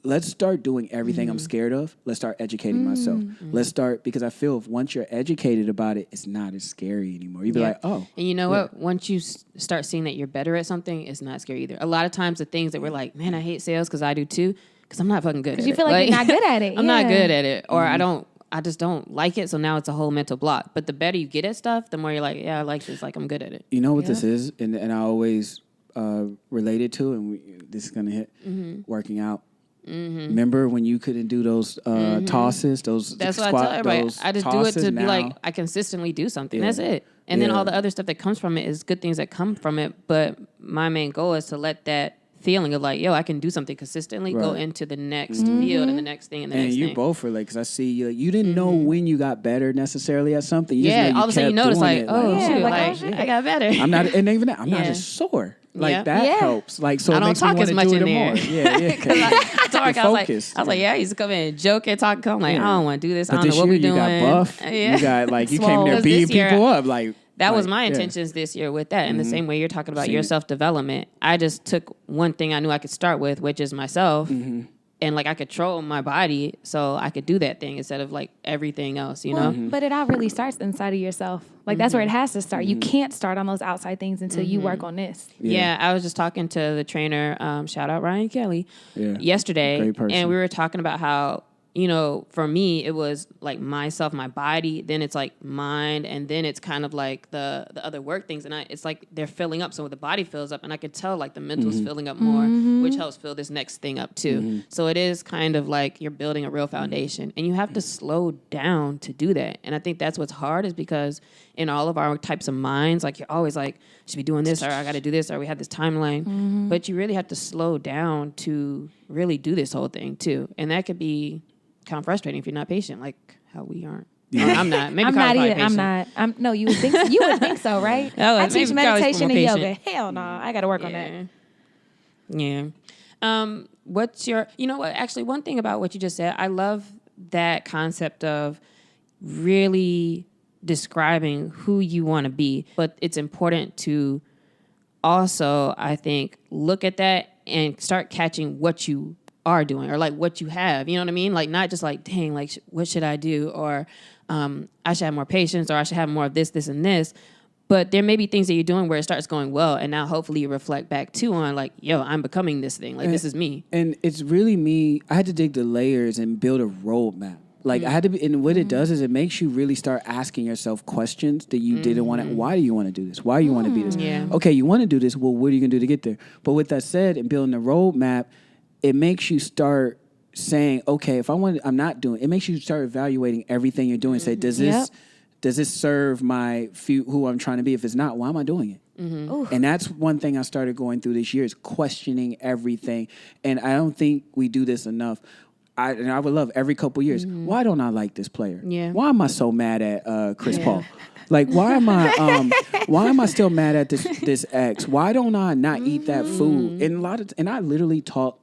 S3: let's start doing everything I'm scared of. Let's start educating myself. Let's start, because I feel if once you're educated about it, it's not as scary anymore. You'd be like, oh.
S2: And you know what? Once you start seeing that you're better at something, it's not scary either. A lot of times the things that we're like, man, I hate sales because I do too, because I'm not fucking good at it.
S1: Because you feel like you're not good at it.
S2: I'm not good at it. Or I just don't like it, so now it's a whole mental block. But the better you get at stuff, the more you're like, yeah, I like this, like I'm good at it.
S3: You know what this is? And I always relate it to, and this is going to hit, working out. Remember when you couldn't do those tosses, those
S2: That's
S3: squat,
S2: what I tell everybody.
S3: those
S2: I just
S3: tosses
S2: do it to
S3: now.
S2: be like, I consistently do something. That's it. And then all the other stuff that comes from it is good things that come from it. But my main goal is to let that feeling of like, yo, I can do something consistently, go into the next field and the next thing and the next thing. And
S3: you both were like, because I see you didn't know when you got better necessarily at something. You just know
S2: all of a sudden you notice like,
S1: I
S2: got better.
S3: I'm not, and even that, I'm not as sore. Like that helps. Like so,
S2: I
S3: it
S2: don't
S3: makes
S2: talk
S3: me
S2: as
S3: want
S2: much
S3: to do
S2: in
S3: it
S2: there.
S3: more. Yeah.
S2: I was like, I used to come in and joke and talk. I'm like, I don't want to do this.
S3: But
S2: I don't know what
S3: year
S2: we're doing.
S3: You got buff. You got like you came there beating people up. Like
S2: that was my intentions this year with that. In the same way you're talking about your self-development, I just took one thing I knew I could start with, which is myself. And like I control my body, so I could do that thing instead of like everything else, you know?
S1: But it all really starts inside of yourself. Like that's where it has to start. You can't start on those outside things until you work on this.
S2: Yeah, I was just talking to the trainer, shout out Ryan Kelly, yesterday.
S3: Great person.
S2: And we were talking about how, you know, for me, it was like myself, my body, then it's like mind, and then it's kind of like the other work things. And it's like they're filling up. So the body fills up, and I could tell like the mental's filling up more, which helps fill this next thing up too. So it is kind of like you're building a real foundation, and you have to slow down to do that. And I think that's what's hard is because in all of our types of minds, like you're always like, should be doing this, or I got to do this, or we have this timeline. But you really have to slow down to really do this whole thing too. And that could be kind of frustrating if you're not patient, like how we aren't. I'm not. Maybe
S1: I'm not either.
S2: patient.
S1: I'm not. No, you would think so, right? I teach meditation and yoga. Hell no, I got to work on that.
S2: Yeah. What's your? You know what? Actually, one thing about what you just said, I love that concept of really describing who you want to be, but it's important to also, I think, look at that and start catching what you are doing or like what you have, you know what I mean? Like not just like, dang, like what should I do? Or I should have more patience, or I should have more of this, this, and this. But there may be things that you're doing where it starts going well, and now hopefully you reflect back too on like, yo, I'm becoming this thing. Like this is me.
S3: And it's really me. I had to dig the layers and build a roadmap. Like I had to be, and what it does is it makes you really start asking yourself questions that you didn't want to. Why do you want to do this? Why do you want to be this?
S2: Yeah.
S3: Okay, you want to do this. Well, what are you going to do to get there? But with that said, and building a roadmap, it makes you start saying, okay, if I'm not doing it, makes you start evaluating everything you're doing. Say, does this serve my who I'm trying to be? If it's not, why am I doing it? And that's one thing I started going through this year is questioning everything. And I don't think we do this enough. I would love every couple years. Why don't I like this player?
S2: Yeah.
S3: Why am I so mad at Chris Paul? Like, why am I still mad at this ex? Why don't I not eat that food? And I literally talk.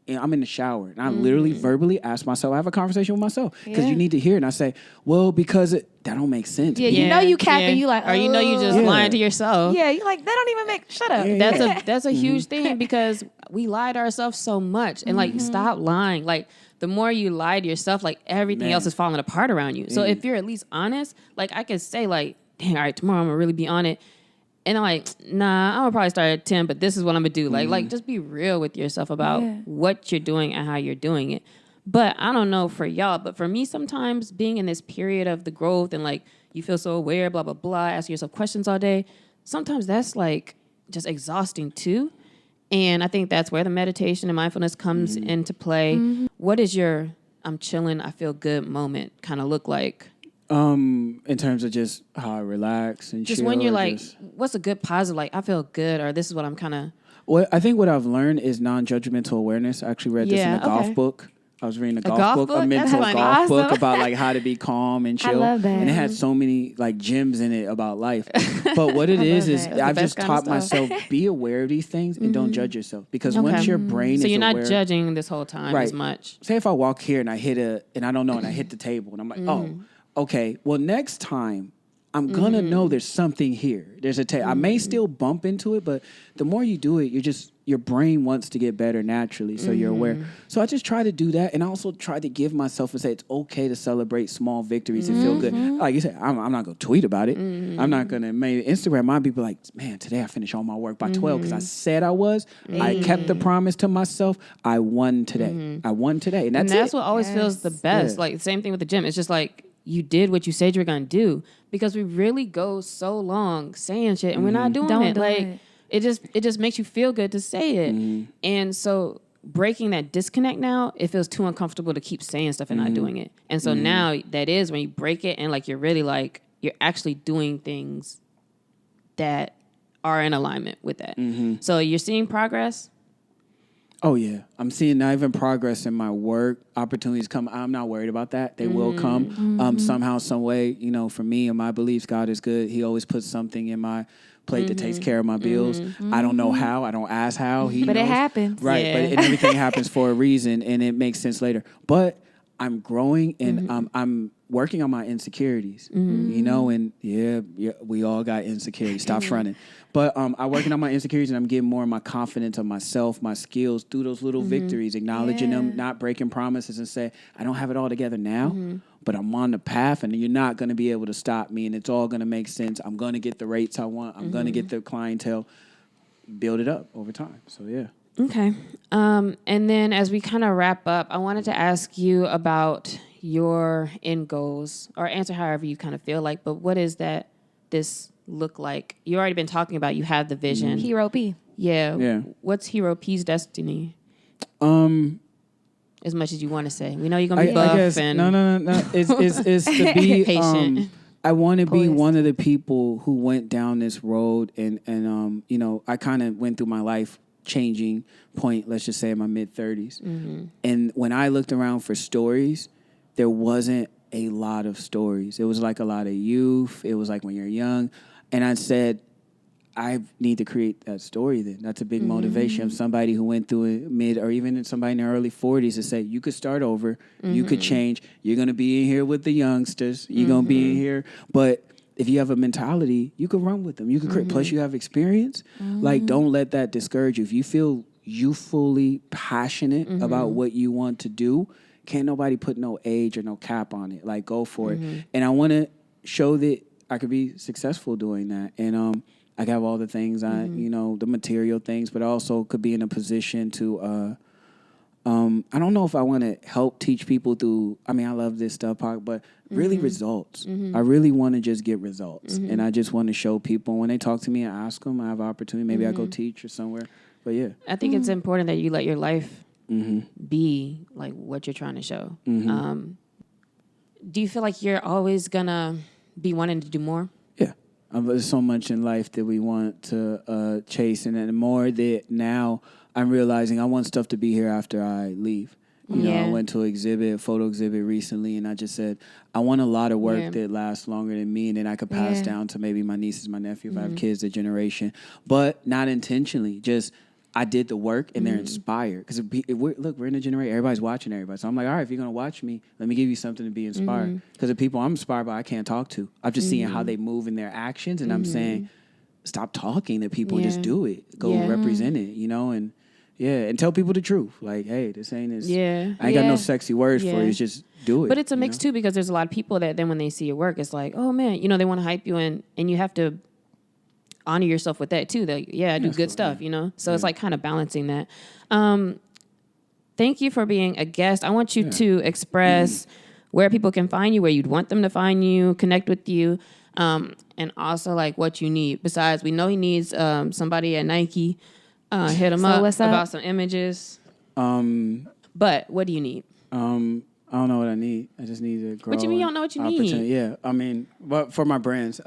S3: And I'm in the shower, and I literally verbally ask myself. I have a conversation with myself because you need to hear it. And I say, "Well, because that don't make sense."
S1: Yeah, you know you capping. You like,
S2: or you know you just lying to yourself.
S1: Yeah, you like that don't even make. Shut up.
S2: That's a huge thing because we lie to ourselves so much, and like stop lying. Like the more you lie to yourself, like everything else is falling apart around you. So if you're at least honest, like I could say, like, dang, all right, tomorrow I'm gonna really be on it. And I'm like, nah, I'm gonna probably start at 10, but this is what I'm gonna do. Like just be real with yourself about what you're doing and how you're doing it. But I don't know for y'all, but for me, sometimes being in this period of the growth and like you feel so aware, blah, blah, blah, asking yourself questions all day, sometimes that's like just exhausting too. And I think that's where the meditation and mindfulness comes into play. What is your I'm chilling, I feel good moment kind of look like?
S3: In terms of just how I relax and
S2: just
S3: chill.
S2: When you're like, what's a good positive? Like, I feel good, or this is what I'm kind of.
S3: Well, I think what I've learned is non-judgmental awareness. I actually read this in a golf book. I was reading a golf book, a mental golf book about like how to be calm and chill.
S1: I love that.
S3: And it had so many like gems in it about life. But what it is I've just taught myself, be aware of these things and don't judge yourself. Because once your brain is aware.
S2: So you're not judging this whole time as much.
S3: Say if I walk here and I hit and I don't know, and I hit the table and I'm like, oh, okay, well, next time I'm going to know there's something here. There's I may still bump into it, but the more you do it, your brain wants to get better naturally, so you're aware. So I just try to do that, and I also try to give myself and say it's okay to celebrate small victories and feel good. Like you said, I'm not going to tweet about it. I'm not going to make Instagram. My people like, man, today I finished all my work by 12 because I said I was. I kept the promise to myself. I won today. I won today, and
S2: that's what always feels the best. Like the same thing with the gym. It's just like, you did what you said you were going to do, because we really go so long saying shit and we're not doing it. Like it just makes you feel good to say it. And so breaking that disconnect now, it feels too uncomfortable to keep saying stuff and not doing it. And so now that is when you break it and like you're really like you're actually doing things that are in alignment with that. So you're seeing progress.
S3: Oh, yeah. I'm seeing not even progress in my work. Opportunities come. I'm not worried about that. They will come somehow, some way. You know, for me and my beliefs, God is good. He always puts something in my plate that takes care of my bills. I don't know how. I don't ask how. He knows.
S1: It happens.
S3: Right.
S2: Yeah.
S3: But everything happens for a reason, and it makes sense later. But I'm growing, and I'm working on my insecurities, you know, and yeah, we all got insecurities. Stop fronting. But I'm working on my insecurities, and I'm getting more of my confidence of myself, my skills through those little victories, acknowledging them, not breaking promises, and say, I don't have it all together now, but I'm on the path, and you're not going to be able to stop me, and it's all going to make sense. I'm going to get the rates I want. I'm going to get the clientele, build it up over time. So, yeah.
S2: Okay. And then as we kind of wrap up, I wanted to ask you about your end goals, or answer however you kind of feel like, but what is this look like? You already been talking about, you have the vision.
S1: Hero P.
S2: Yeah. What's Hero P's destiny? As much as you want to say. We know you're going to be buff.
S3: No. It's to be
S2: patient.
S3: I want to be one of the people who went down this road and you know, I kind of went through my life changing point, let's just say in my mid-30s. And when I looked around for stories, there wasn't a lot of stories. It was like a lot of youth. It was like when you're young. And I said, I need to create that story then. That's a big motivation of somebody who went through it mid or even somebody in their early 40s to say, you could start over, you could change. You're going to be in here with the youngsters. You're going to be in here. But if you have a mentality, you can run with them. You can create. Plus, you have experience. Like, don't let that discourage you. If you feel youthfully passionate about what you want to do, can't nobody put no age or no cap on it. Like, go for it. And I want to show that I could be successful doing that. And I have all the things, you know, the material things, but I also could be in a position to, I don't know if I want to help teach people through, I mean, I love this stuff, but really results. I really want to just get results. And I just want to show people when they talk to me, I ask them, I have an opportunity, maybe I go teach or somewhere. But yeah.
S2: I think it's important that you let your life be like what you're trying to show. Do you feel like you're always going to be wanting to do more?
S3: Yeah. There's so much in life that we want to chase. And then the more that now I'm realizing I want stuff to be here after I leave. You know, I went to a photo exhibit recently, and I just said, I want a lot of work that lasts longer than me, and then I could pass down to maybe my nieces, my nephew, if I have kids, the generation. But not intentionally, just I did the work, and they're inspired. Because we're in a generation, everybody's watching everybody. So I'm like, all right, if you're going to watch me, let me give you something to be inspired. Because the people I'm inspired by, I can't talk to. I'm just seeing how they move in their actions, and I'm saying, stop talking to people and just do it. Go represent it, you know, and tell people the truth. Like, hey, this ain't as, I ain't got no sexy words for it. It's just do it.
S2: But it's a mix too, because there's a lot of people that then when they see your work, it's like, oh man, you know, they want to hype you in, and you have to honor yourself with that too. That I do good stuff, you know. So it's like kind of balancing that. Thank you for being a guest. I want you to express where people can find you, where you'd want them to find you, connect with you. And also like what you need. Besides, we know he needs somebody at Nike. Hit him up about some images. But what do you need?
S3: I don't know what I need. I just need to grow.
S2: What do you mean you don't know what you need?
S3: Yeah, I mean, but for my brands,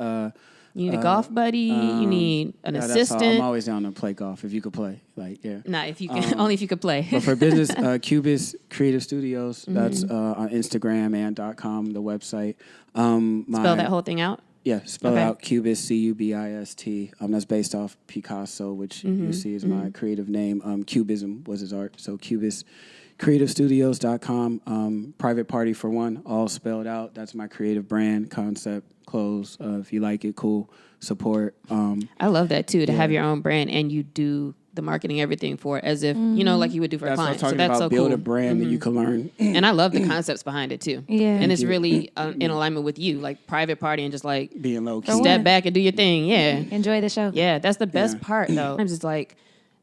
S2: you need a golf buddy. You need an assistant.
S3: I'm always down to play golf if you could play. Like,
S2: Nah, if you can, only if you could play.
S3: But for business, Cubist Creative Studios. That's on Instagram and .com, the website.
S2: Spell that whole thing out.
S3: Yeah, spell out Cubist, Cubist. That's based off Picasso, which you see is my creative name. Cubism was his art. So CubistCreativeStudios.com. Private Party for one, all spelled out. That's my creative brand, concept, clothes. If you like it, cool. Support.
S2: I love that too, to have your own brand and you do the marketing, everything for it, as if, you know, like you would do for a client.
S3: That's what I'm talking about, build a brand that you can learn.
S2: And I love the concepts behind it too. Yeah. And it's really in alignment with you, like private party and just like
S3: being low key.
S2: Step back and do your thing. Yeah.
S1: Enjoy the show.
S2: Yeah, that's the best part though. Sometimes it's like,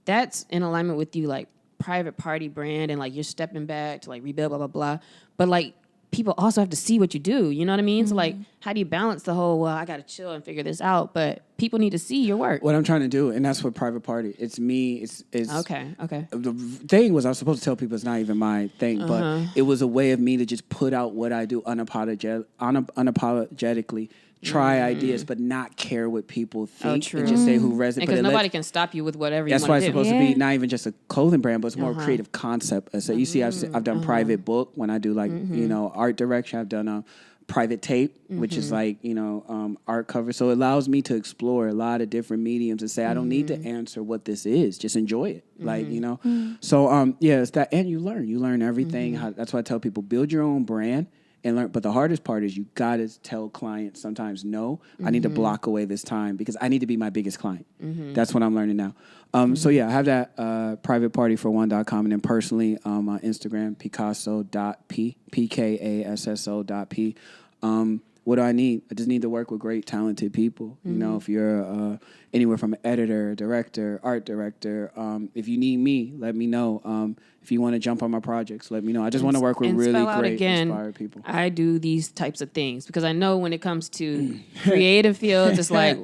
S2: that's in alignment with you, like private party brand and like you're stepping back to like rebuild, blah, blah, blah. But like, people also have to see what you do. You know what I mean? So like, how do you balance the whole, well, I got to chill and figure this out, but people need to see your work.
S3: What I'm trying to do, and that's what private party, it's me, it's
S2: Okay.
S3: The thing was I was supposed to tell people it's not even my thing, but it was a way of me to just put out what I do unapologetically, try ideas, but not care what people think and just say who resonates.
S2: Because nobody can stop you with whatever you want to do.
S3: That's why it's supposed to be not even just a clothing brand, but it's more a creative concept. So you see, I've done private book when I do like, you know, art direction. I've done private tape, which is like, you know, art cover. So it allows me to explore a lot of different mediums and say, I don't need to answer what this is. Just enjoy it. Like, you know. So, it's that. And you learn everything. That's why I tell people, build your own brand. And learn, but the hardest part is you gotta tell clients sometimes no. I need to block away this time because I need to be my biggest client. That's what I'm learning now. So I have that privatepartyfor1.com, and then personally on Instagram Picasso.p Pkasso.p. What do I need? I just need to work with great, talented people. You know, if you're anywhere from an editor, director, art director, if you need me, let me know. If you want to jump on my projects, let me know. I just want to work with really great, inspired people.
S2: I do these types of things because I know when it comes to creative fields, it's like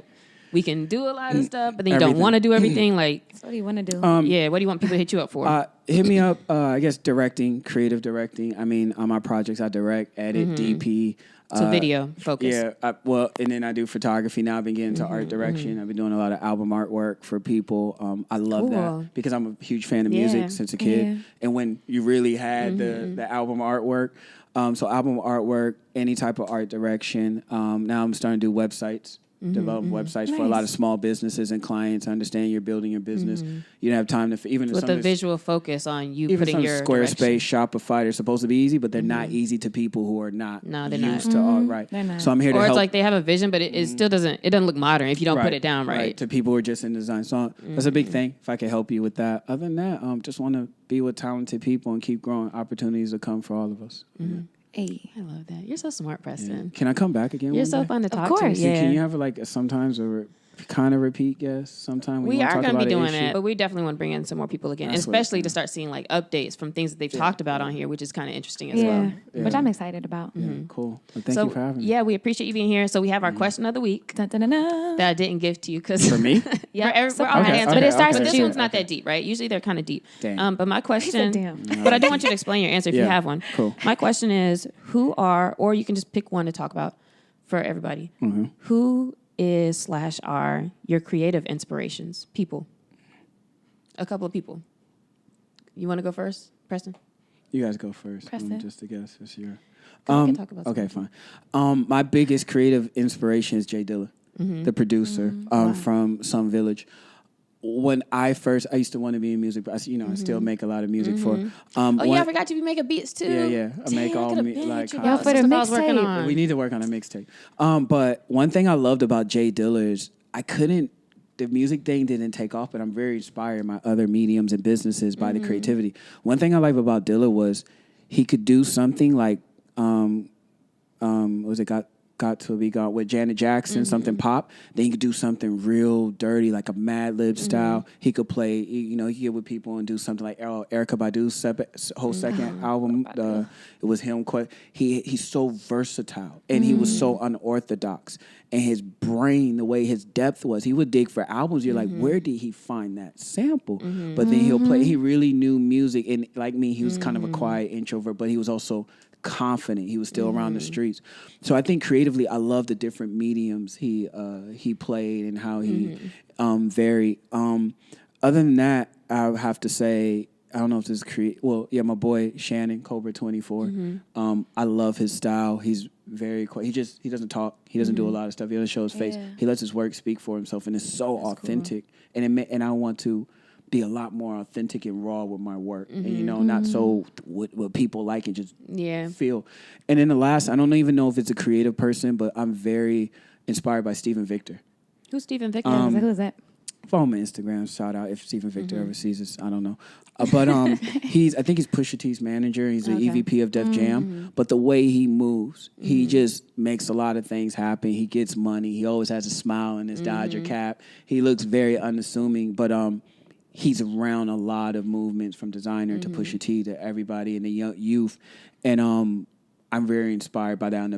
S2: we can do a lot of stuff, but then you don't want to do everything. Like,
S1: so what do you want to do?
S2: What do you want people to hit you up for?
S3: Hit me up. I guess directing, creative directing. I mean, on my projects, I direct, edit, DP.
S2: So video focus.
S3: Yeah, and then I do photography now. I've been getting into art direction. I've been doing a lot of album artwork for people. I love that because I'm a huge fan of music since a kid. And when you really had the album artwork, so album artwork, any type of art direction. Now I'm starting to do websites. Develop websites for a lot of small businesses and clients. I understand you're building your business. You don't have time to even
S2: with the visual focus on you
S3: even
S2: putting your
S3: Squarespace, Shopify. They're supposed to be easy, but they're not easy to people who are not used to art. Right. So I'm here to help.
S2: Or it's like they have a vision, but it still doesn't. It doesn't look modern if you don't put it down right.
S3: To people who are just in design. So that's a big thing. If I can help you with that. Other than that, just want to be with talented people and keep growing. Opportunities to come for all of us.
S2: Hey, I love that. You're so smart, Preston.
S3: Yeah. Can I come back again?
S2: You're so fun to talk
S1: to. Of course.
S2: Yeah.
S3: Can you have sometimes kind of repeat guest sometime?
S2: We are going to be doing it, but we definitely want to bring in some more people again, especially to start seeing like updates from things that they've talked about on here, which is kind of interesting as well.
S1: Yeah, which I'm excited about.
S3: Cool. Well, thank you for having me.
S2: Yeah, we appreciate you being here. So we have our question of the week that I didn't give to you because
S3: for me,
S2: but it starts. But this one's not that deep, right? Usually they're kind of deep. But my question, but I do want you to explain your answer if you have one.
S3: Cool.
S2: My question is, who are, or you can just pick one to talk about for everybody. Who is / are your creative inspirations? People. A couple of people. You want to go first, Preston?
S3: You guys go first.
S1: Preston.
S3: Just to guess this year.
S2: We can talk about
S3: Okay,
S2: something.
S3: fine. My biggest creative inspiration is Jay Dilla, the producer from Some Village. When I used to want to be in music, but I still make a lot of music for.
S2: I forgot you be making beats too.
S3: Yeah. I make all
S2: for the
S1: mixtape.
S3: We need to work on a mixtape. But one thing I loved about Jay Dilla is the music thing didn't take off, but I'm very inspired by other mediums and businesses by the creativity. One thing I like about Dilla was he could do something like, Got to Be Gone with Janet Jackson, something pop. Then he could do something real dirty, like a Mad Lib style. He could play, he could get with people and do something like Erykah Badu's whole second album. It was him. He's so versatile, and he was so unorthodox. And his brain, the way his depth was, he would dig for albums. You're like, where did he find that sample? But then he'll play. He really knew music, and like me, he was kind of a quiet introvert, but he was also confident. He was still around the streets. So I think creatively, I love the different mediums he played and how he varied. Other than that, I would have to say, I don't know if this is my boy Shannon, Cobra 24. I love his style. He's very quiet. He doesn't talk. He doesn't do a lot of stuff. He doesn't show his face. He lets his work speak for himself, and it's so authentic. Cool. And I want to be a lot more authentic and raw with my work, and not so what people like and just feel. And then the last, I don't even know if it's a creative person, but I'm very inspired by Stephen Victor.
S2: Who's Stephen Victor?
S1: Who's that?
S3: Follow my Instagram. Shout out if Stephen Victor ever sees this. I don't know, but I think he's Pusha T's manager. He's the EVP of Def Jam. But the way he moves, he just makes a lot of things happen. He gets money. He always has a smile in his Dodger cap. He looks very unassuming, but he's around a lot of movements from designer to Pusha T to everybody in the young youth. And I'm very inspired by that. I'm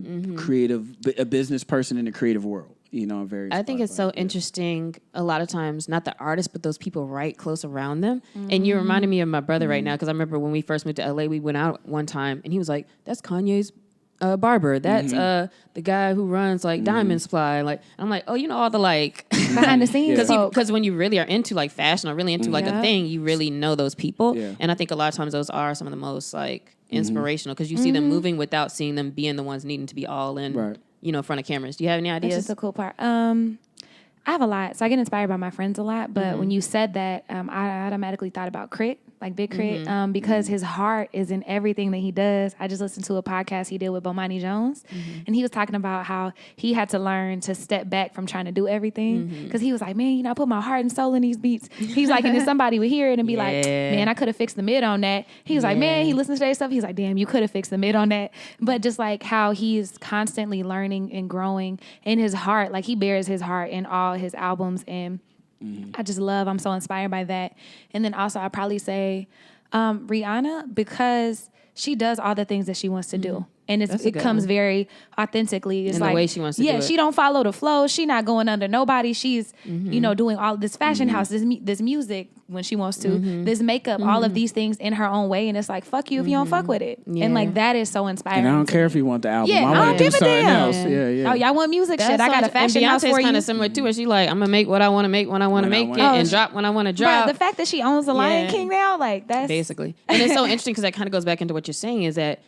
S3: a business person in the creative world. I'm very
S2: I think it's so interesting a lot of times, not the artists, but those people right close around them. And you reminded me of my brother right now, because I remember when we first moved to LA, we went out one time and he was like, that's Kanye's barber. That's the guy who runs like Diamond Supply. Like, I'm like, oh, all the like
S1: behind the scenes.
S2: Because when you really are into like fashion or really into like a thing, you really know those people. Yeah. And I think a lot of times those are some of the most like inspirational, because you see them moving without seeing them being the ones needing to be all in, in front of cameras. Do you have any ideas?
S1: That's just the cool part. I have a lot. So I get inspired by my friends a lot. But when you said that, I automatically thought about Crit, like Big Crit, because his heart is in everything that he does. I just listened to a podcast he did with Bomani Jones, and he was talking about how he had to learn to step back from trying to do everything, because he was like, man, I put my heart and soul in these beats. He's like, and then somebody would hear it and be like, man, I could have fixed the mid on that. He was like, man, he listens to that stuff. He's like, damn, you could have fixed the mid on that. But just like how he's constantly learning and growing in his heart, like he bears his heart in all his albums, and I'm so inspired by that. And then also I'd probably say Rihanna, because she does all the things that she wants to do. And it comes very authentically. It's
S2: in
S1: like
S2: the way she wants to do it.
S1: she don't follow the flow. She not going under nobody. She's, doing all this fashion house, this music when she wants to, this makeup, all of these things in her own way. And it's like, fuck you if you don't fuck with it. Yeah. And like, that is so inspiring.
S3: And I don't care if you want the album.
S1: Yeah,
S3: I want to do something else. Yeah.
S1: Oh, y'all want music? Shit, I got a fashion house for you.
S2: Beyonce's kind of similar too, where she like, I'm going to make what I want to make when I want to make it, and drop when I want to drop.
S1: Bro, the fact that she owns the Lion King now, like that's...
S2: Basically. And it's so interesting, because that kind of goes back into what you're saying, is that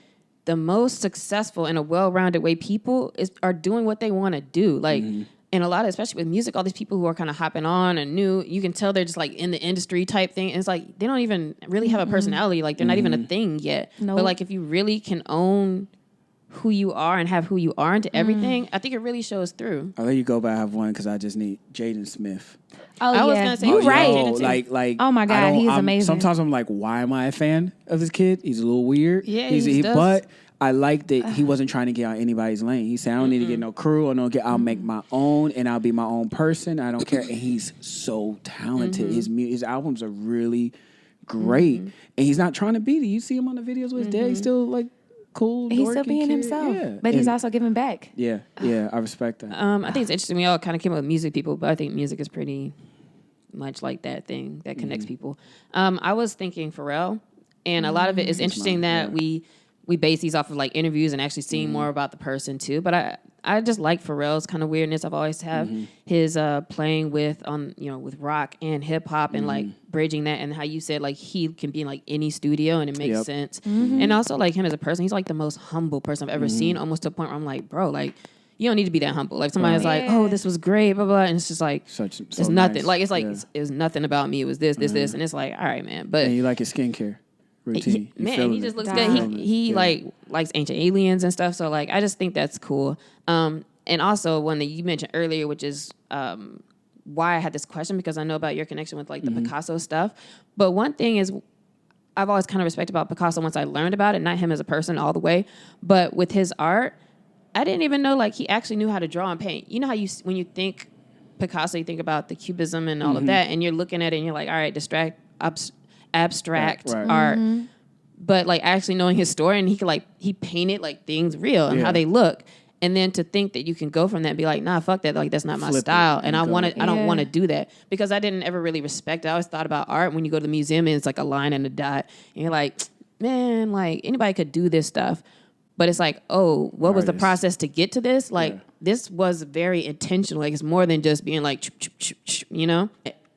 S2: the most successful in a well-rounded way people are doing what they want to do. Like, and a lot of, especially with music, all these people who are kind of hopping on and new, you can tell they're just like in the industry type thing. And it's like, they don't even really have a personality. Like, they're not even a thing yet. Nope. But like, if you really can own who you are and have who you are into everything, I think it really shows through.
S3: I'll let you go, but I have one, because I just need Jaden Smith.
S1: Oh, I was gonna say, you're right.
S3: Like,
S1: oh my God, he's amazing.
S3: Sometimes I'm like, why am I a fan of this kid? He's a little weird.
S2: Yeah,
S3: but I like that he wasn't trying to get out anybody's lane. He said, I don't need to get no crew, or I'll make my own, and I'll be my own person. I don't care. And he's so talented. His albums are really great, and he's not trying to beat it. You see him on the videos with his dad. He's still like cool.
S1: He's still being himself, but he's also giving back.
S3: Yeah, I respect that.
S2: I think it's interesting. We all kind of came up with music people, but I think music is pretty much like that thing that connects people. I was thinking Pharrell, and a lot of it is interesting that we base these off of like interviews and actually seeing more about the person too. But I just like Pharrell's kind of weirdness. I've always have his playing with with rock and hip hop and like bridging that, and how you said like he can be in like any studio and it makes sense. And also like him as a person, he's like the most humble person I've ever seen, almost to a point where I'm like, bro, like you don't need to be that humble. Like somebody's like, oh, this was great, blah, blah, and it's just like, it's nothing.
S3: Nice.
S2: Like, it's like, it's nothing about me. It was this, this. And it's like, all right, man. But
S3: and you like his skincare routine.
S2: He just looks good. He like likes Ancient Aliens and stuff. So like, I just think that's cool. And also one that you mentioned earlier, which is why I had this question, because I know about your connection with like the Picasso stuff. But one thing is, I've always kind of respected about Picasso once I learned about it, not him as a person all the way, but with his art, I didn't even know like he actually knew how to draw and paint. You know how when you think Picasso, you think about the cubism and all of that, and you're looking at it and you're like, all right, abstract art. But like actually knowing his story, and he painted like things real and how they look. And then to think that you can go from that and be like, nah, fuck that. Like, that's not my style. And I don't want to do that, because I didn't ever really respect it. I always thought about art when you go to the museum and it's like a line and a dot. And you're like, man, like anybody could do this stuff. But it's like, oh, what was the process to get to this? Like, this was very intentional. Like, it's more than just being like, you know?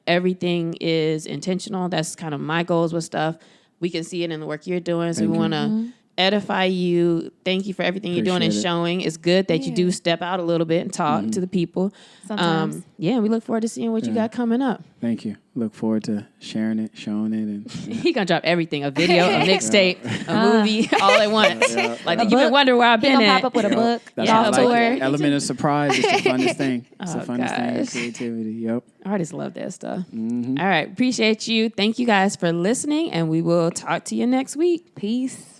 S2: Everything is intentional. That's kind of my goals with stuff. We can see it in the work you're doing. So we want to edify you. Thank you for everything you're doing and showing. It's good that you do step out a little bit and talk to the people.
S1: Sometimes.
S2: We look forward to seeing what you got coming up.
S3: Thank you. Look forward to sharing it, showing it. And
S2: He gonna drop everything: a video, a mixtape, a movie, all at once. Like you've been wondering where I've been at.
S1: Pop up with a book.
S3: That's
S1: Y'all
S3: what I like.
S1: tour.
S3: Element of surprise is the funnest thing. It's the funnest thing in
S2: gosh.
S3: creativity. Yep.
S2: Artists love that stuff. All right. Appreciate you. Thank you guys for listening, and we will talk to you next week.
S1: Peace.